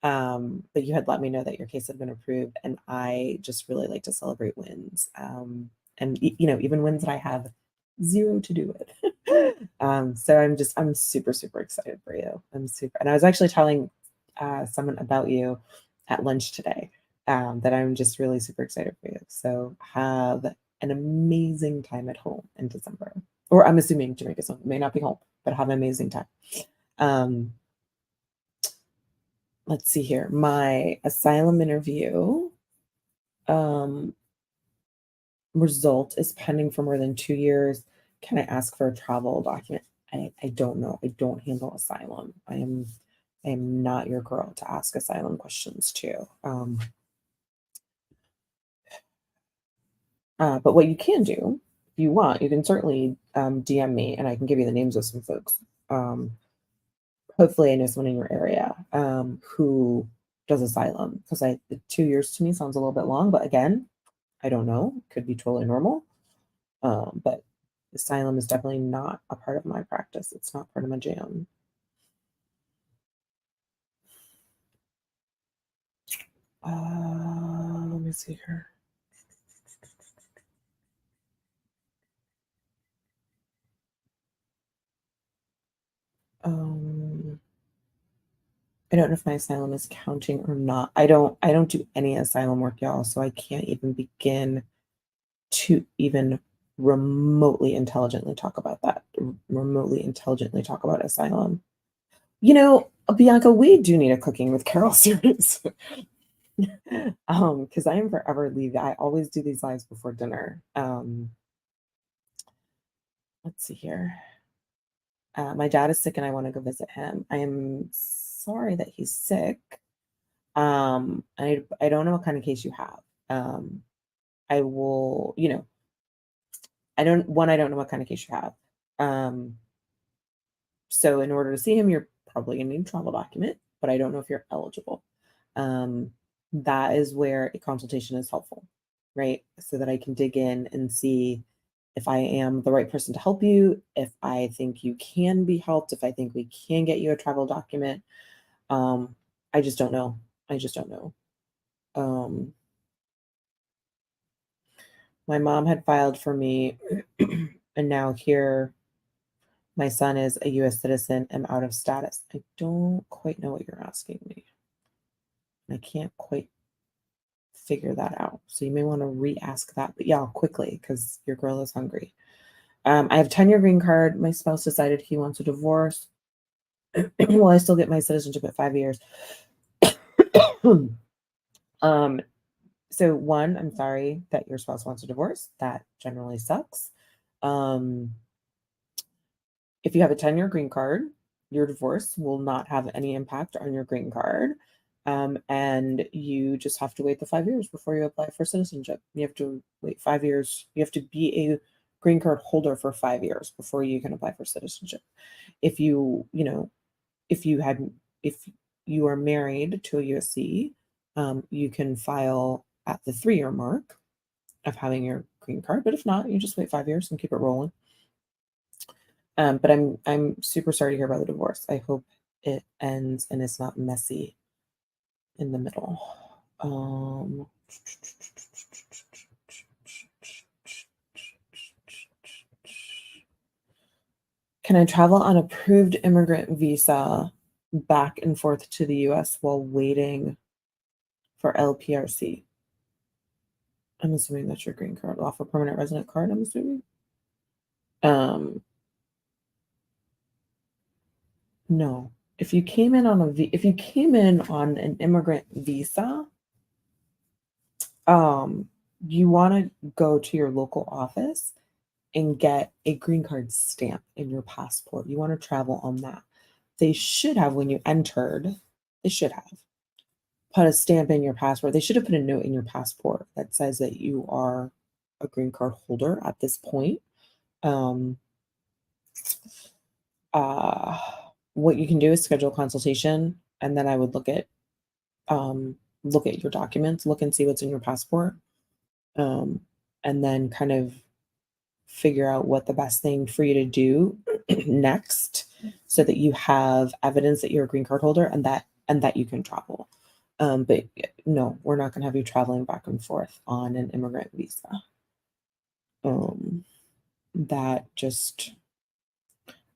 But you had let me know that your case had been approved, and I just really like to celebrate wins. And even wins that I have zero to do with. So I'm super, super excited for you. And I was actually telling someone about you at lunch today, that I'm just really super excited for you. So have an amazing time at home in December. Or I'm assuming Jamaica's home. It may not be home, but have an amazing time. Let's see here. My asylum interview result is pending for more than 2 years. Can I ask for a travel document? I don't know. I don't handle asylum. I am not your girl to ask asylum questions to. But what you can do, if you want, you can certainly DM me and I can give you the names of some folks. Hopefully I know someone in your area who does asylum, because 2 years to me sounds a little bit long, but again, I don't know. Could be totally normal. But asylum is definitely not a part of my practice. It's not part of my jam. Let me see here. I don't know if my asylum is counting or not. I don't do any asylum work, y'all, so I can't even begin to even remotely intelligently talk about that. Remotely intelligently talk about asylum. Bianca, we do need a cooking with Carol series. Because I am forever leaving. I always do these lives before dinner. Let's see here. My dad is sick and I want to go visit him. I am sorry that he's sick. I don't know what kind of case you have. I will, I don't know what kind of case you have. Um, so in order to see him, you're probably gonna need a travel document, but I don't know if you're eligible. Um, that is where a consultation is helpful, right? So that I can dig in and see if I am the right person to help you, if I think you can be helped, if I think we can get you a travel document. Um, I just don't know. I just don't know. Um, my mom had filed for me, and now here my son is a US citizen. I'm out of status. I don't quite know what you're asking me. I can't quite figure that out. So you may want to re-ask that, but yeah, quickly because your girl is hungry. I have a 10-year green card. My spouse decided he wants a divorce. Will I still get my citizenship at 5 years? um, so one, I'm sorry that your spouse wants a divorce. That generally sucks. Um, if you have a 10-year green card, your divorce will not have any impact on your green card. And you just have to wait the 5 years before you apply for citizenship. You have to wait 5 years. You have to be a green card holder for 5 years before you can apply for citizenship. If if you had, if you are married to a USC, you can file at the 3-year mark of having your green card. But if not, you just wait 5 years and keep it rolling. But I'm super sorry to hear about the divorce. I hope it ends and it's not messy in the middle. Can I travel on approved immigrant visa back and forth to the US while waiting for LPRC? I'm assuming that's your green card, lawful permanent resident card, I'm assuming. Um, no. If you came in on if you came in on an immigrant visa, you want to go to your local office and get a green card stamp in your passport. You want to travel on that. They should have, when you entered, they should have put a stamp in your passport. They should have put a note in your passport that says that you are a green card holder at this point. Um, uh, what you can do is schedule a consultation, and then I would look at your documents, look and see what's in your passport, um, and then kind of figure out what the best thing for you to do next so that you have evidence that you're a green card holder and that you can travel. But no, we're not going to have you traveling back and forth on an immigrant visa. Um,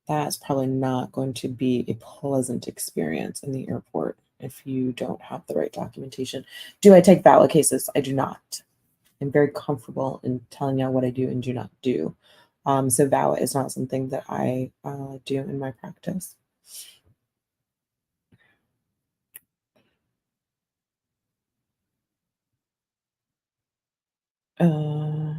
that's probably not going to be a pleasant experience in the airport if you don't have the right documentation. Do I take VAWA cases? I do not. I'm very comfortable in telling you what I do and do not do. So VAWA is not something that I do in my practice. Uh,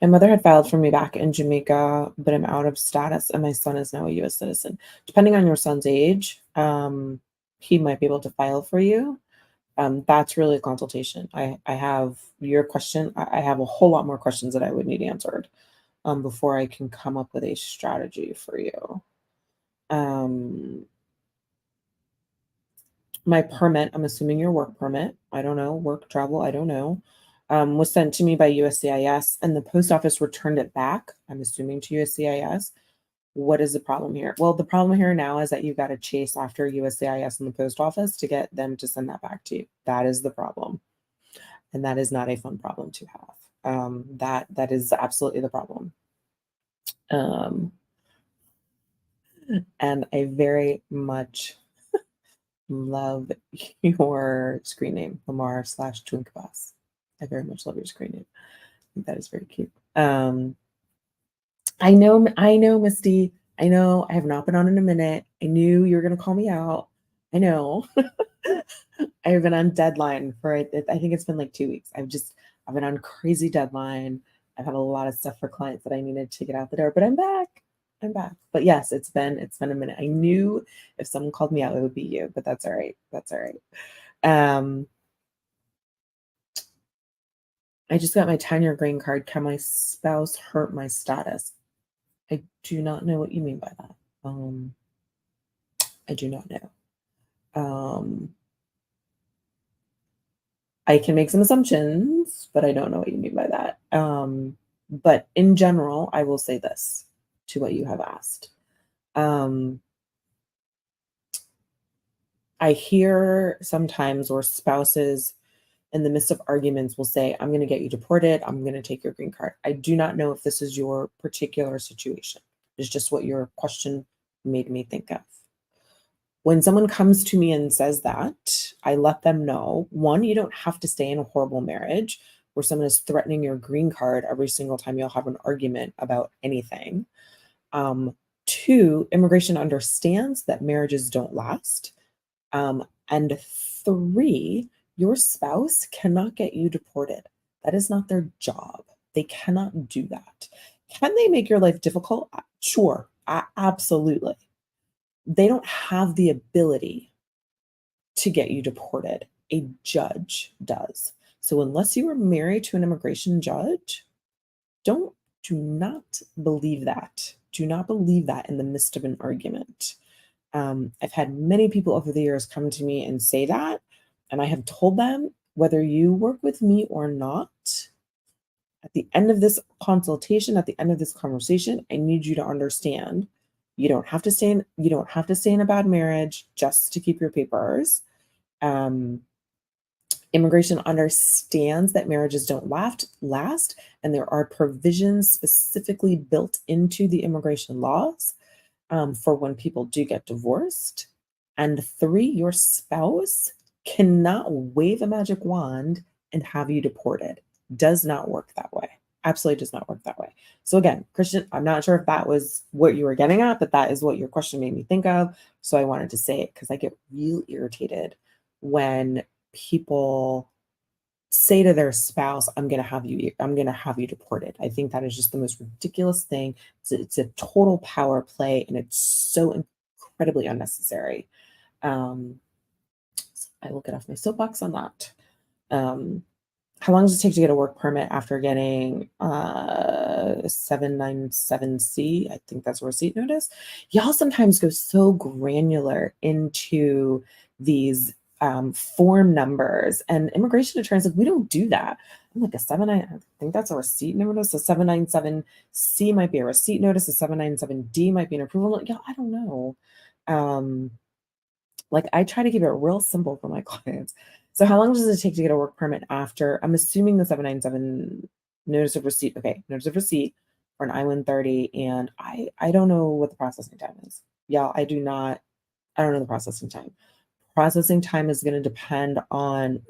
my mother had filed for me back in Jamaica, but I'm out of status, and my son is now a U.S. citizen. Depending on your son's age, he might be able to file for you. That's really a consultation. I have your question. I have a whole lot more questions that I would need answered before I can come up with a strategy for you. My permit, I'm assuming your work permit, I don't know, work travel, I don't know, was sent to me by USCIS and the post office returned it back, I'm assuming to USCIS. What is the problem here? Well, the problem here now is that you've got to chase after USCIS and the post office to get them to send that back to you. That is the problem. And that is not a fun problem to have. That is absolutely the problem. And I very much love your screen name, Lamar/Twink Boss. I very much love your screen name. I think that is very cute. I know, Misty. I know I have not been on in a minute. I knew you were going to call me out. I know. I've been on deadline for it. I think it's been like 2 weeks. I've been on crazy deadline. I've had a lot of stuff for clients that I needed to get out the door, but I'm back. I'm back. But yes, it's been a minute. I knew if someone called me out, it would be you, but that's all right. That's all right. I just got my 10-year green card. Can my spouse hurt my status? I do not know what you mean by that. I do not know. I can make some assumptions, but I don't know what you mean by that. But in general, I will say this to what you have asked. I hear sometimes where spouses in the midst of arguments will say, I'm going to get you deported. I'm going to take your green card. I do not know if this is your particular situation. It's just what your question made me think of. When someone comes to me and says that, I let them know, one, you don't have to stay in a horrible marriage where someone is threatening your green card every single time you'll have an argument about anything. Two, immigration understands that marriages don't last. And three, your spouse cannot get you deported. That is not their job. They cannot do that. Can they make your life difficult? Sure, absolutely. They don't have the ability to get you deported. A judge does. So unless you are married to an immigration judge, do not believe that. Do not believe that in the midst of an argument. I've had many people over the years come to me and say that, and I have told them, whether you work with me or not, at the end of this consultation, at the end of this conversation, I need you to understand you don't have to stay in a bad marriage just to keep your papers. Immigration understands that marriages don't last, and there are provisions specifically built into the immigration laws for when people do get divorced. And three, your spouse cannot wave a magic wand and have you deported. Does not work that way. Absolutely does not work that way. So again, Christian, I'm not sure if that was what you were getting at, but that is what your question made me think of. So I wanted to say it because I get real irritated when people say to their spouse, I'm going to have you deported. I think that is just the most ridiculous thing. It's a total power play, and it's so incredibly unnecessary. So I will get off my soapbox on that. How long does it take to get a work permit after getting 797C? I think that's a receipt notice. Y'all sometimes go so granular into these form numbers, and immigration attorneys like, we don't do that. I'm like, I think that's a receipt notice. A 797C might be a receipt notice. A 797D might be an approval. Like, yeah, I don't know. Like, I try to keep it real simple for my clients. So how long does it take to get a work permit after, I'm assuming the 797 notice of receipt, notice of receipt for an I-130, and I don't know what the processing time is. Yeah, I don't know the processing time. Processing time is going to depend on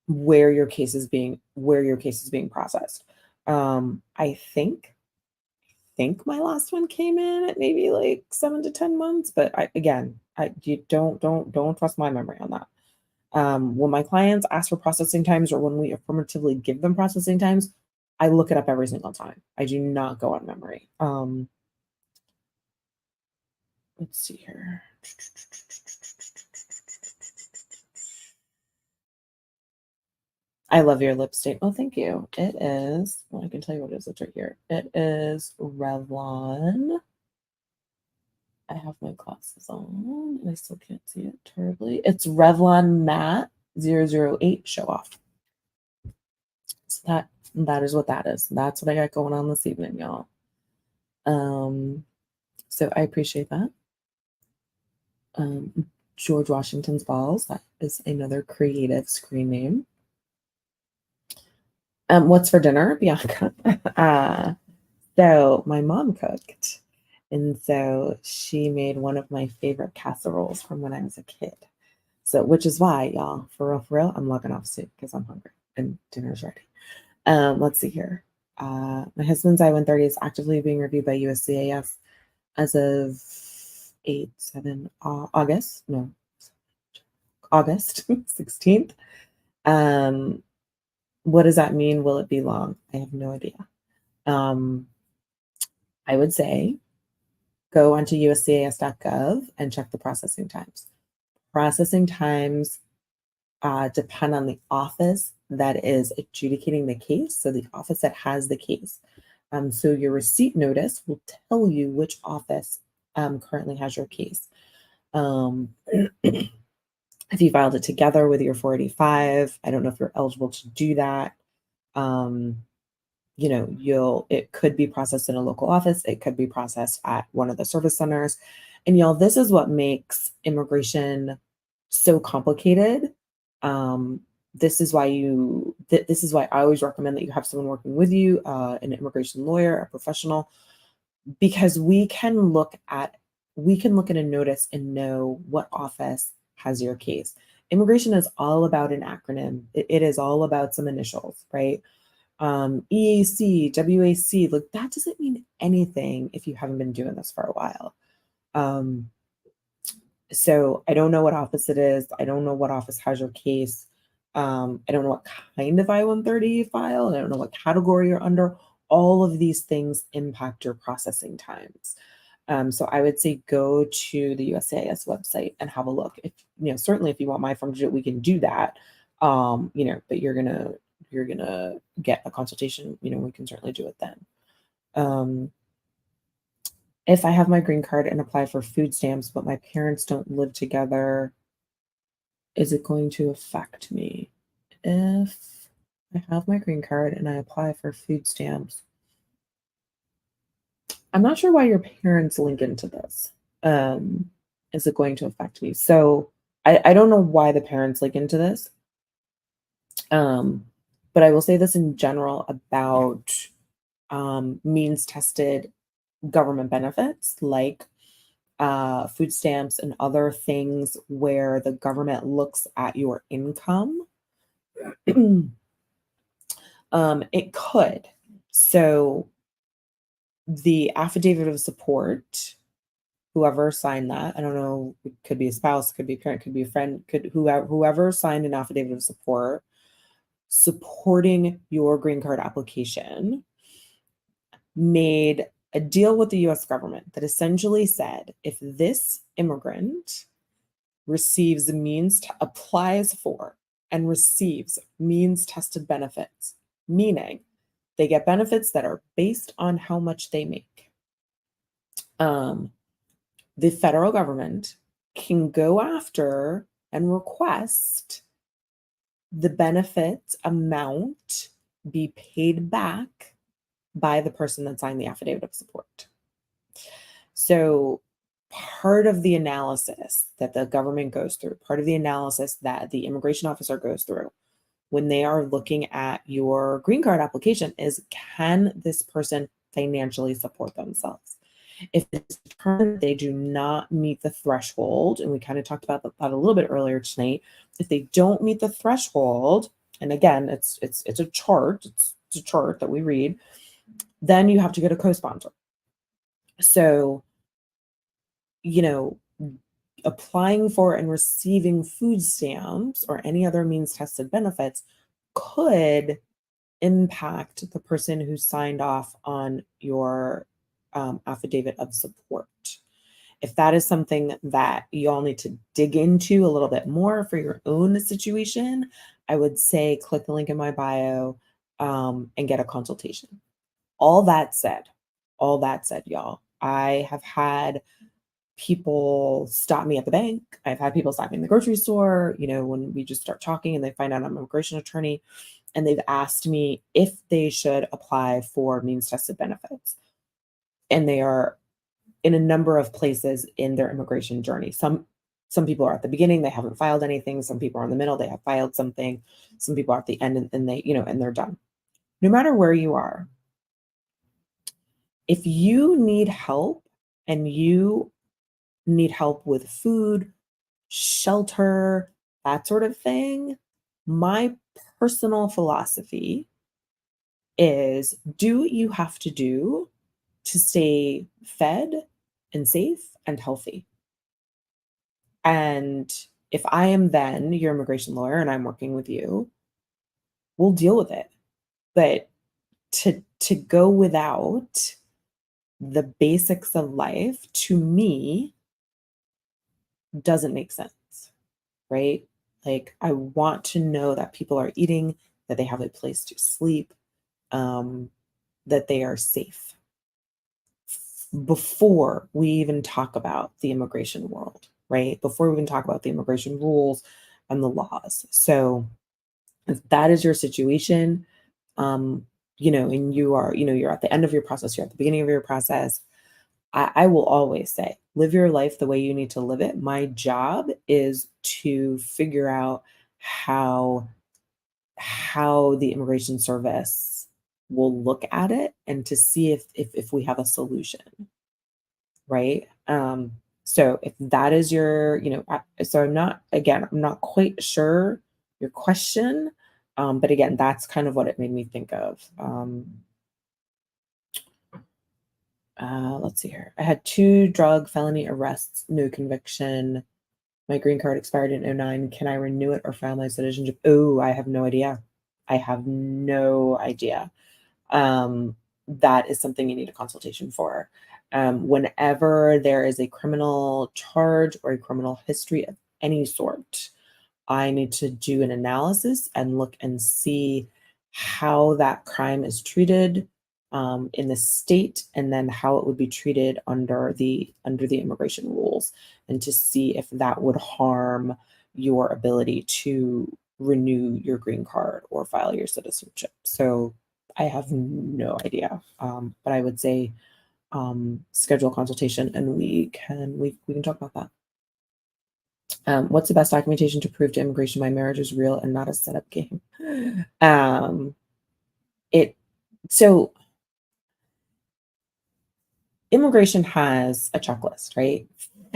where your case is being processed. I think my last one came in at maybe like 7 to 10 months, but you don't trust my memory on that. When my clients ask for processing times or when we affirmatively give them processing times, I look it up every single time. I do not go on memory. Let's see here. I love your lipstick. Oh, thank you. It is, well, I can tell you what it is. It's right here. It is Revlon. I have my glasses on and I still can't see it terribly. It's Revlon Matte 008 Show Off. So that is what that is. That's what I got going on this evening, y'all. So I appreciate that. George Washington's Balls. That is another creative screen name. What's for dinner, Bianca? So my mom cooked, and so she made one of my favorite casseroles from when I was a kid. So, which is why, y'all, for real, I'm logging off soon because I'm hungry and dinner's ready. Let's see here. My husband's I-130 is actively being reviewed by USCIS as of August 16th. What does that mean? Will it be long? I have no idea. I would say go onto USCIS.gov and check the processing times. Processing times depend on the office that is adjudicating the case, so the office that has the case. So your receipt notice will tell you which office currently has your case. Um, if you filed it together with your 485, I don't know if you're eligible to do that. Um, it could be processed in a local office, it could be processed at one of the service centers. And y'all, this is what makes immigration so complicated. Um, this is why I always recommend that you have someone working with you, an immigration lawyer, a professional, because we can look at a notice and know what office has your case. Immigration is all about an acronym. It is all about some initials, right? EAC, WAC, like that doesn't mean anything if you haven't been doing this for a while. Um, so I don't know what office it is. I don't know what office has your case. I don't know what kind of I-130 you filed. I don't know what category you're under. All of these things impact your processing times. So I would say go to the USCIS website and have a look. If certainly if you want my firm to do it, we can do that. But you're gonna get a consultation. We can certainly do it then. If I have my green card and apply for food stamps, but my parents don't live together, is it going to affect me? If I have my green card and I apply for food stamps, I'm not sure why your parents link into this. Um, is it going to affect me? So I don't know why the parents link into this. But I will say this in general about means tested government benefits like food stamps and other things where the government looks at your income. It could. So the affidavit of support, whoever signed that, I don't know, it could be a spouse, could be a parent, could be a friend, could whoever signed an affidavit of support supporting your green card application made a deal with the US government that essentially said if this immigrant applies for and receives means tested benefits, meaning they get benefits that are based on how much they make. The federal government can go after and request the benefit amount be paid back by the person that signed the affidavit of support. So part of the analysis that the government goes through, part of the analysis that the immigration officer goes through when they are looking at your green card application is, can this person financially support themselves? If it's determined they do not meet the threshold, and we kind of talked about that a little bit earlier tonight, if they don't meet the threshold, and again, it's a chart, it's a chart that we read, then you have to get a co-sponsor. So, applying for and receiving food stamps or any other means tested benefits could impact the person who signed off on your affidavit of support. If that is something that you all need to dig into a little bit more for your own situation, I would say click the link in my bio and get a consultation. All that said, y'all, I have had people stop me at the bank. I've had people stop me in the grocery store, when we just start talking and they find out I'm an immigration attorney, and they've asked me if they should apply for means tested benefits. And they are in a number of places in their immigration journey. Some people are at the beginning, they haven't filed anything. Some people are in the middle, they have filed something. Some people are at the end and they, and they're done. No matter where you are, if you need help and you need help with food, shelter, that sort of thing, my personal philosophy is do what you have to do to stay fed and safe and healthy. And if I am then your immigration lawyer and I'm working with you, we'll deal with it. But to go without the basics of life, to me, doesn't make sense, right? Like, I want to know that people are eating, that they have a place to sleep, um, that they are safe before we even talk about the immigration world, right? Before we even talk about the immigration rules and the laws. So if that is your situation, um, and you're at the end of your process, you're at the beginning of your process, I will always say, live your life the way you need to live it. My job is to figure out how the immigration service will look at it and to see if we have a solution, right? So if that is your, so I'm not quite sure your question, but again, that's kind of what it made me think of. Let's see here. I had 2 drug felony arrests, no conviction. My green card expired in '09. Can I renew it or file my citizenship? Oh, I have no idea. I have no idea. That is something you need a consultation for. Whenever there is a criminal charge or a criminal history of any sort, I need to do an analysis and look and see how that crime is treated in the state, and then how it would be treated under the immigration rules, and to see if that would harm your ability to renew your green card or file your citizenship. So I have no idea, but I would say schedule a consultation, and we can talk about that. What's the best documentation to prove to immigration my marriage is real and not a setup game? Um, it so immigration has a checklist, right?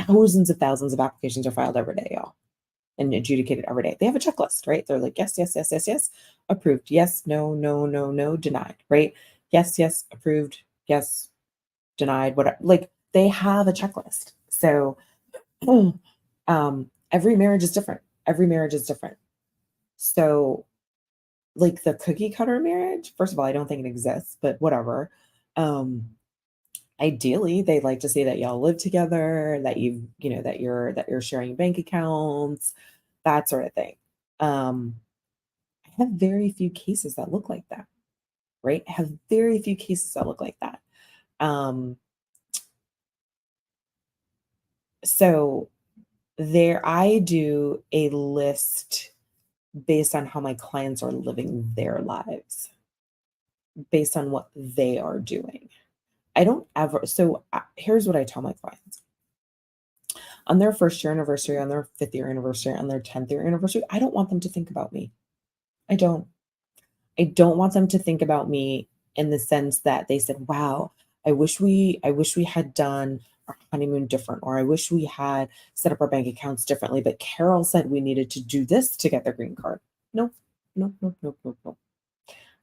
Thousands of applications are filed every day, y'all, and adjudicated every day. They have a checklist, right? They're like, yes, yes, yes, yes, yes, approved. Yes, no, no, no, no, denied, right? Yes, yes, approved. Yes, denied. Whatever. Like, they have a checklist. So every marriage is different. Every marriage is different. So, like, the cookie cutter marriage, first of all, I don't think it exists, but whatever. Um, Ideally, they'd like to see that y'all live together, that that you're sharing bank accounts, that sort of thing. Um, I have very few cases that look like that, right? I have very few cases that look like that. Um, so I do a list based on how my clients are living their lives, based on what they are doing. I don't ever, so here's what I tell my clients on their first year anniversary, on their fifth year anniversary, on their 10th year anniversary. I don't want them to think about me. I don't. I don't want them to think about me in the sense that they said, wow, I wish we had done our honeymoon different, or I wish we had set up our bank accounts differently, but Carol said we needed to do this to get their green card. No, no, no, no, no, no.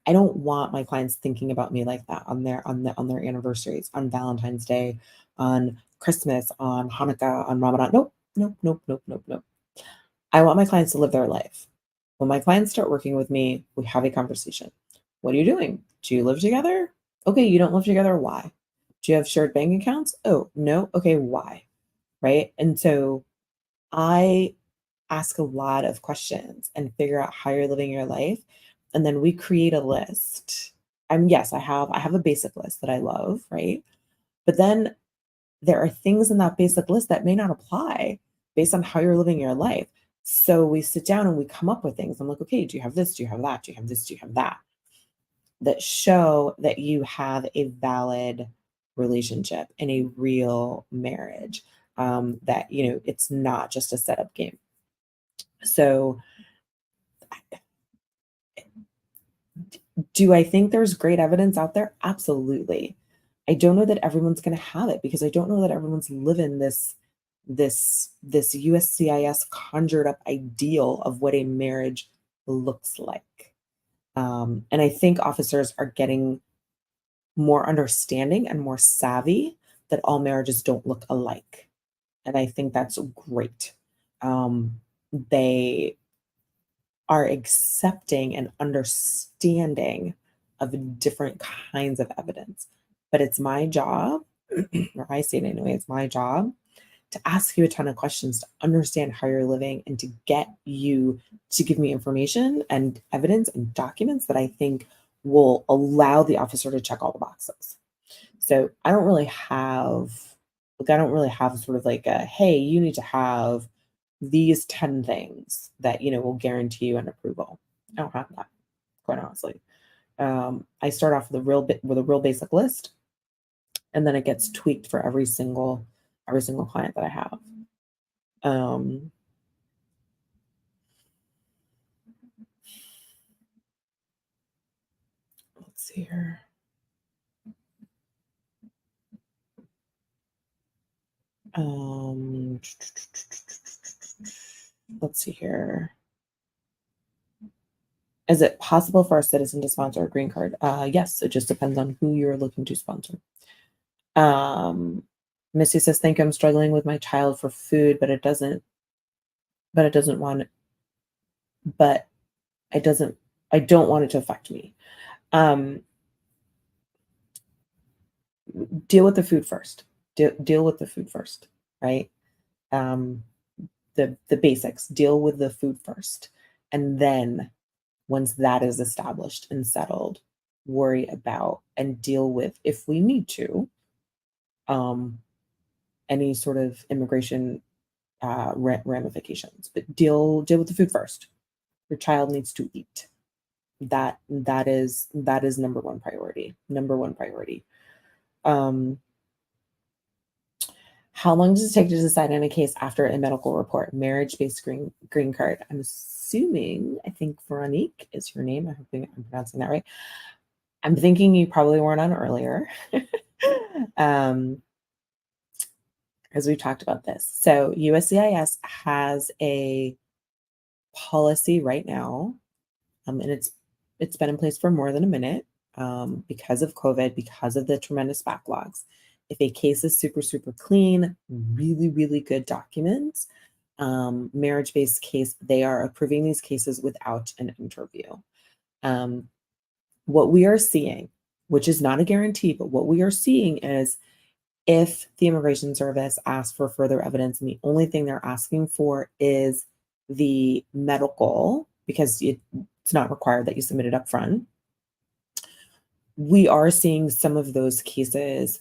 I don't want my clients thinking about me like that on their anniversaries, on Valentine's Day, on Christmas, on Hanukkah, on Ramadan. Nope, nope, nope, nope, nope, nope. I want my clients to live their life. When my clients start working with me, we have a conversation. What are you doing? Do you live together? Okay, you don't live together. Why? Do you have shared bank accounts? Oh, no. Okay, why? Right? And so I ask a lot of questions and figure out how you're living your life. And then we create a list. Yes, I have a basic list that I love, right? But then there are things in that basic list that may not apply based on how you're living your life. So we sit down and we come up with things. I'm like, okay, do you have this? Do you have that? Do you have this? Do you have that? That show that you have a valid relationship and a real marriage. That it's not just a setup game. So, do I think there's great evidence out there? Absolutely. I don't know that everyone's going to have it, because I don't know that everyone's living this USCIS conjured up ideal of what a marriage looks like. And I think officers are getting more understanding and more savvy that all marriages don't look alike. And I think that's great. They are accepting and understanding of different kinds of evidence. But it's my job, or I say it anyway, it's my job to ask you a ton of questions to understand how you're living and to get you to give me information and evidence and documents that I think will allow the officer to check all the boxes. So I don't really have sort of like a, hey, you need to have these 10 things that, will guarantee you an approval. I don't have that, quite honestly. I start off with a real basic list, and then it gets tweaked for every single client that I have. Um, let's see here. Um, let's see here. Is it possible for a citizen to sponsor a green card? Yes, it just depends on who you're looking to sponsor. Missy says, "Thank you. I'm struggling with my child for food, but it doesn't want, but it doesn't. I don't want it to affect me." Um, deal with the food first. Deal with the food first, right? Um, the basics. Deal with the food first, and then once that is established and settled, worry about and deal with, if we need to, um, any sort of immigration ramifications. But deal with the food first. Your child needs to eat. That is number one priority. Number one priority. Um, how long does it take to decide on a case after a medical report? Marriage-based green card. I'm assuming, I think Veronique is your name. I hope I'm pronouncing that right. I'm thinking you probably weren't on earlier. As we talked about this. So USCIS has a policy right now, and it's been in place for more than a minute, because of COVID, because of the tremendous backlogs. If a case is super, super clean, really, really good documents, marriage-based case, they are approving these cases without an interview. What we are seeing, which is not a guarantee, but what we are seeing is if the Immigration Service asks for further evidence and the only thing they're asking for is the medical, because it's not required that you submit it up front, we are seeing some of those cases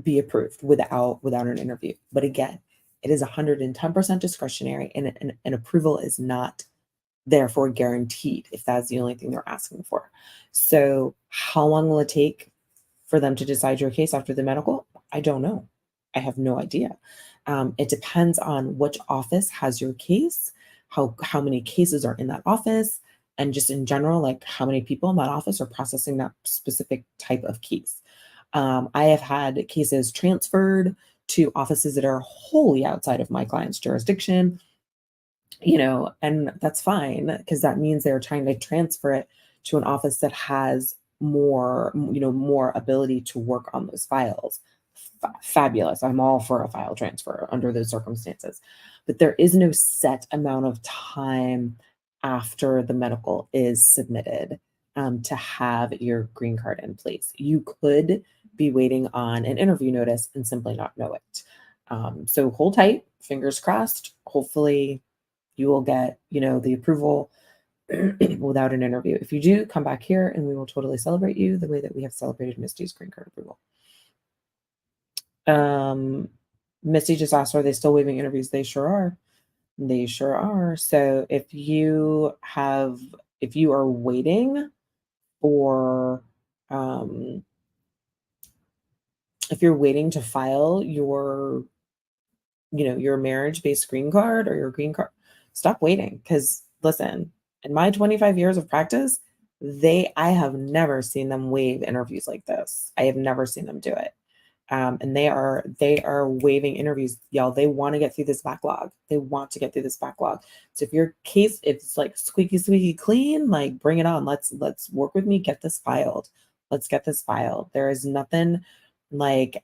be approved without an interview. But again, it is 110% discretionary, and an approval is not therefore guaranteed if that's the only thing they're asking for. So how long will it take for them to decide your case after the medical? I don't know. I have no idea. It depends on which office has your case, how many cases are in that office, and just in general, like how many people in that office are processing that specific type of case. I have had cases transferred to offices that are wholly outside of my client's jurisdiction, and that's fine because that means they're trying to transfer it to an office that has more ability to work on those files. Fabulous. I'm all for a file transfer under those circumstances. But there is no set amount of time after the medical is submitted to have your green card in place. You could be waiting on an interview notice and simply not know it. So hold tight, fingers crossed. Hopefully you will get, the approval without an interview. If you do, come back here and we will totally celebrate you the way that we have celebrated Misty's green card approval. Misty just asked, are they still waiving interviews? They sure are. They sure are. So if you are waiting for, if you're waiting to file your marriage-based green card or your green card, stop waiting. Because listen, in my 25 years of practice, I have never seen them waive interviews like this. I have never seen them do it. And they are waiving interviews, y'all. They want to get through this backlog. They want to get through this backlog. So if your case, if it's like squeaky clean, like bring it on. Let's work with me. Get this filed. Let's get this filed. There is nothing like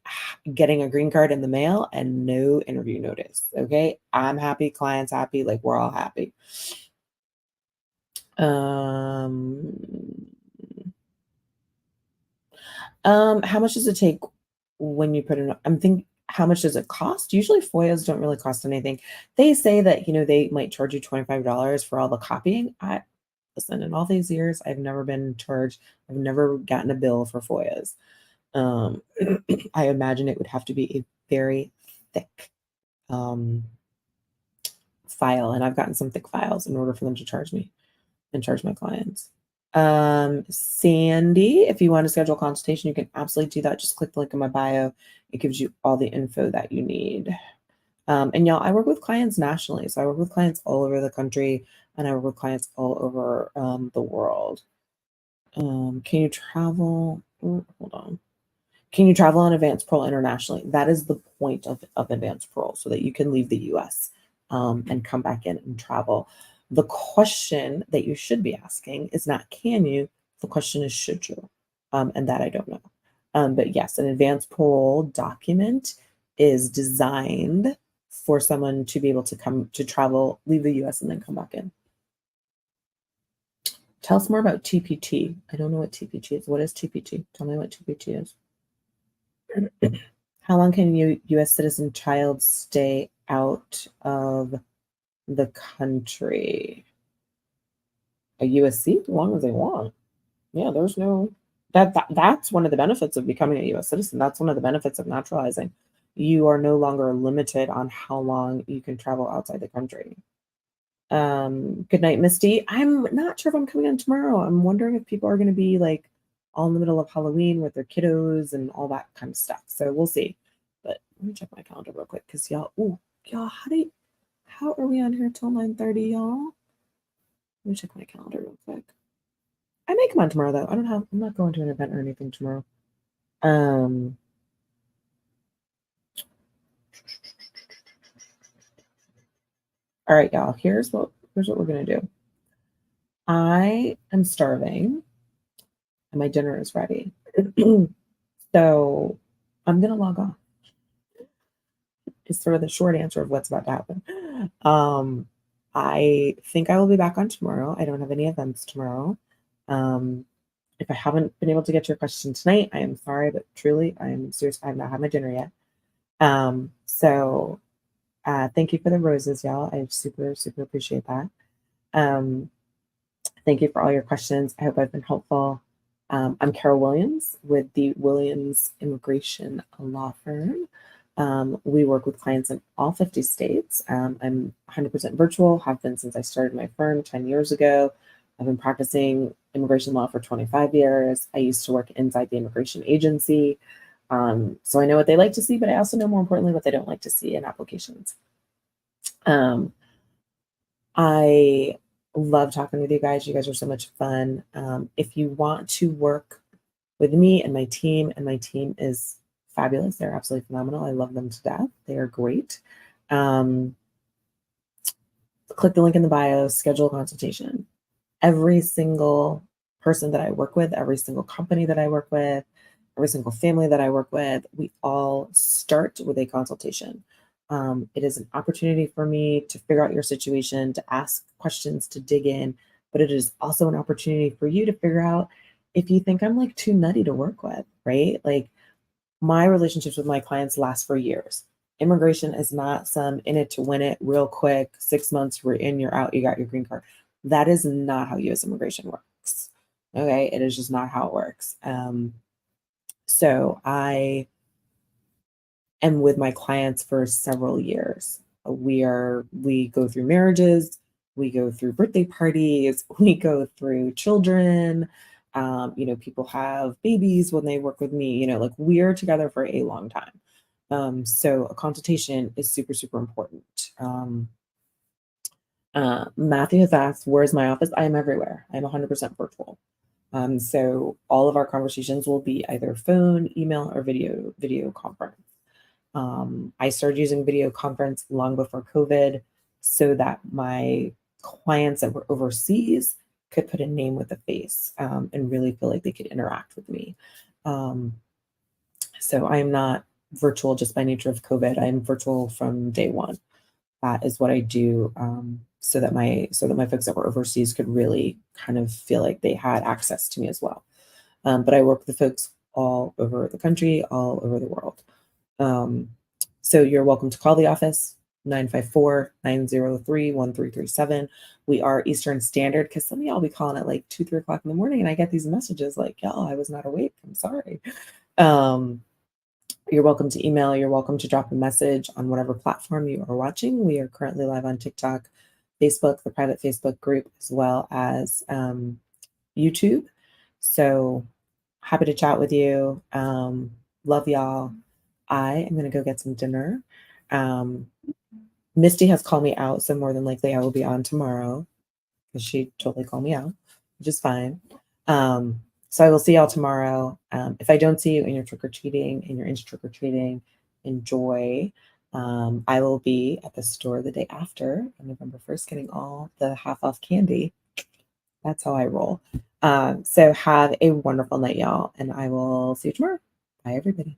getting a green card in the mail and no interview notice. Okay, I'm happy. Clients happy. Like we're all happy. Um, how much does it take when you put in? I'm thinking, how much does it cost? Usually FOIAs don't really cost anything. They say that, they might charge you $25 for all the copying. Listen, in all these years, I've never been charged. I've never gotten a bill for FOIAs. Um, I imagine it would have to be a very thick um, file, and I've gotten some thick files in order for them to charge me and charge my clients. Sandy, if you want to schedule a consultation, you can absolutely do that. Just click the link in my bio. It gives you all the info that you need. And y'all, I work with clients nationally. So I work with clients all over the country, and I work with clients all over the world. Can you travel? Hold on. Can you travel on advanced parole internationally? That is the point of advanced parole, so that you can leave the US and come back in and travel. The question that you should be asking is not can you, the question is should you? And that I don't know. But yes, an advanced parole document is designed for someone to be able to come to travel, leave the US, and then come back in. Tell us more about TPT. I don't know what TPT is. What is TPT? Tell me what TPT is. How long can U.S. citizen child stay out of the country? A USC? As long as they want. Yeah, there's no that's one of the benefits of becoming a U.S. citizen. That's one of the benefits of naturalizing. You are no longer limited on how long you can travel outside the country. Good night, Misty. I'm not sure if I'm coming on tomorrow. I'm wondering if people are going to be like all in the middle of Halloween with their kiddos and all that kind of stuff. So we'll see. But let me check my calendar real quick because y'all, how are we on here till 9:30, y'all? Let me check my calendar real quick. I may come on tomorrow though. I'm not going to an event or anything tomorrow. Um, all right, y'all. Here's what we're gonna do. I am starving and my dinner is ready. So I'm gonna log off. Is sort of the short answer of what's about to happen. I think I will be back on tomorrow. I don't have any events tomorrow. If I haven't been able to get to your question tonight, I am sorry, but truly, I am serious. I have not had my dinner yet. So thank you for the roses, y'all. I super, super appreciate that. Thank you for all your questions. I hope I've been helpful. I'm Carol Williams with the Williams Immigration Law Firm. We work with clients in all 50 states. I'm 100% virtual, have been since I started my firm 10 years ago. I've been practicing immigration law for 25 years. I used to work inside the immigration agency. So I know what they like to see, but I also know more importantly what they don't like to see in applications. I love talking with you guys. You guys are so much fun. If you want to work with me and my team is fabulous. They're absolutely phenomenal. I love them to death. They are great. Click the link in the bio, schedule a consultation. Every single person that I work with, every single company that I work with, every single family that I work with, we all start with a consultation. It is an opportunity for me to figure out your situation, to ask questions, to dig in, but it is also an opportunity for you to figure out if you think I'm like too nutty to work with, right? Like my relationships with my clients last for years. Immigration is not some in it to win it real quick, 6 months, we're in, you're out, you got your green card. That is not how US immigration works. Okay, it is just not how it works. So I am with my clients for several years. We go through marriages, we go through birthday parties, we go through children. People have babies when they work with me. Like we're together for a long time. So a consultation is super, super important. Matthew has asked, where's my office? I am everywhere. I'm 100% virtual. So all of our conversations will be either phone, email, or video conference. I started using video conference long before COVID so that my clients that were overseas could put a name with a face and really feel like they could interact with me. So I am not virtual just by nature of COVID. I am virtual from day one. That is what I do. so that my folks that were overseas could really kind of feel like they had access to me as well. But I work with folks all over the country, all over the world. So you're welcome to call the office, 954-903-1337. We are Eastern Standard, because some of y'all be calling at like 2, 3 o'clock in the morning, and I get these messages like, y'all, I was not awake. I'm sorry. You're welcome to email. You're welcome to drop a message on whatever platform you are watching. We are currently live on TikTok, Facebook, the private Facebook group, as well as YouTube. So happy to chat with you. Love y'all. I am going to go get some dinner. Misty has called me out, so more than likely I will be on tomorrow, because she totally called me out, which is fine. So I will see y'all tomorrow. If I don't see you and you're trick-or-treating and you're into trick-or-treating, enjoy. I will be at the store the day after, on November 1st, getting all the half-off candy. That's how I roll. So have a wonderful night, y'all, and I will see you tomorrow. Bye, everybody.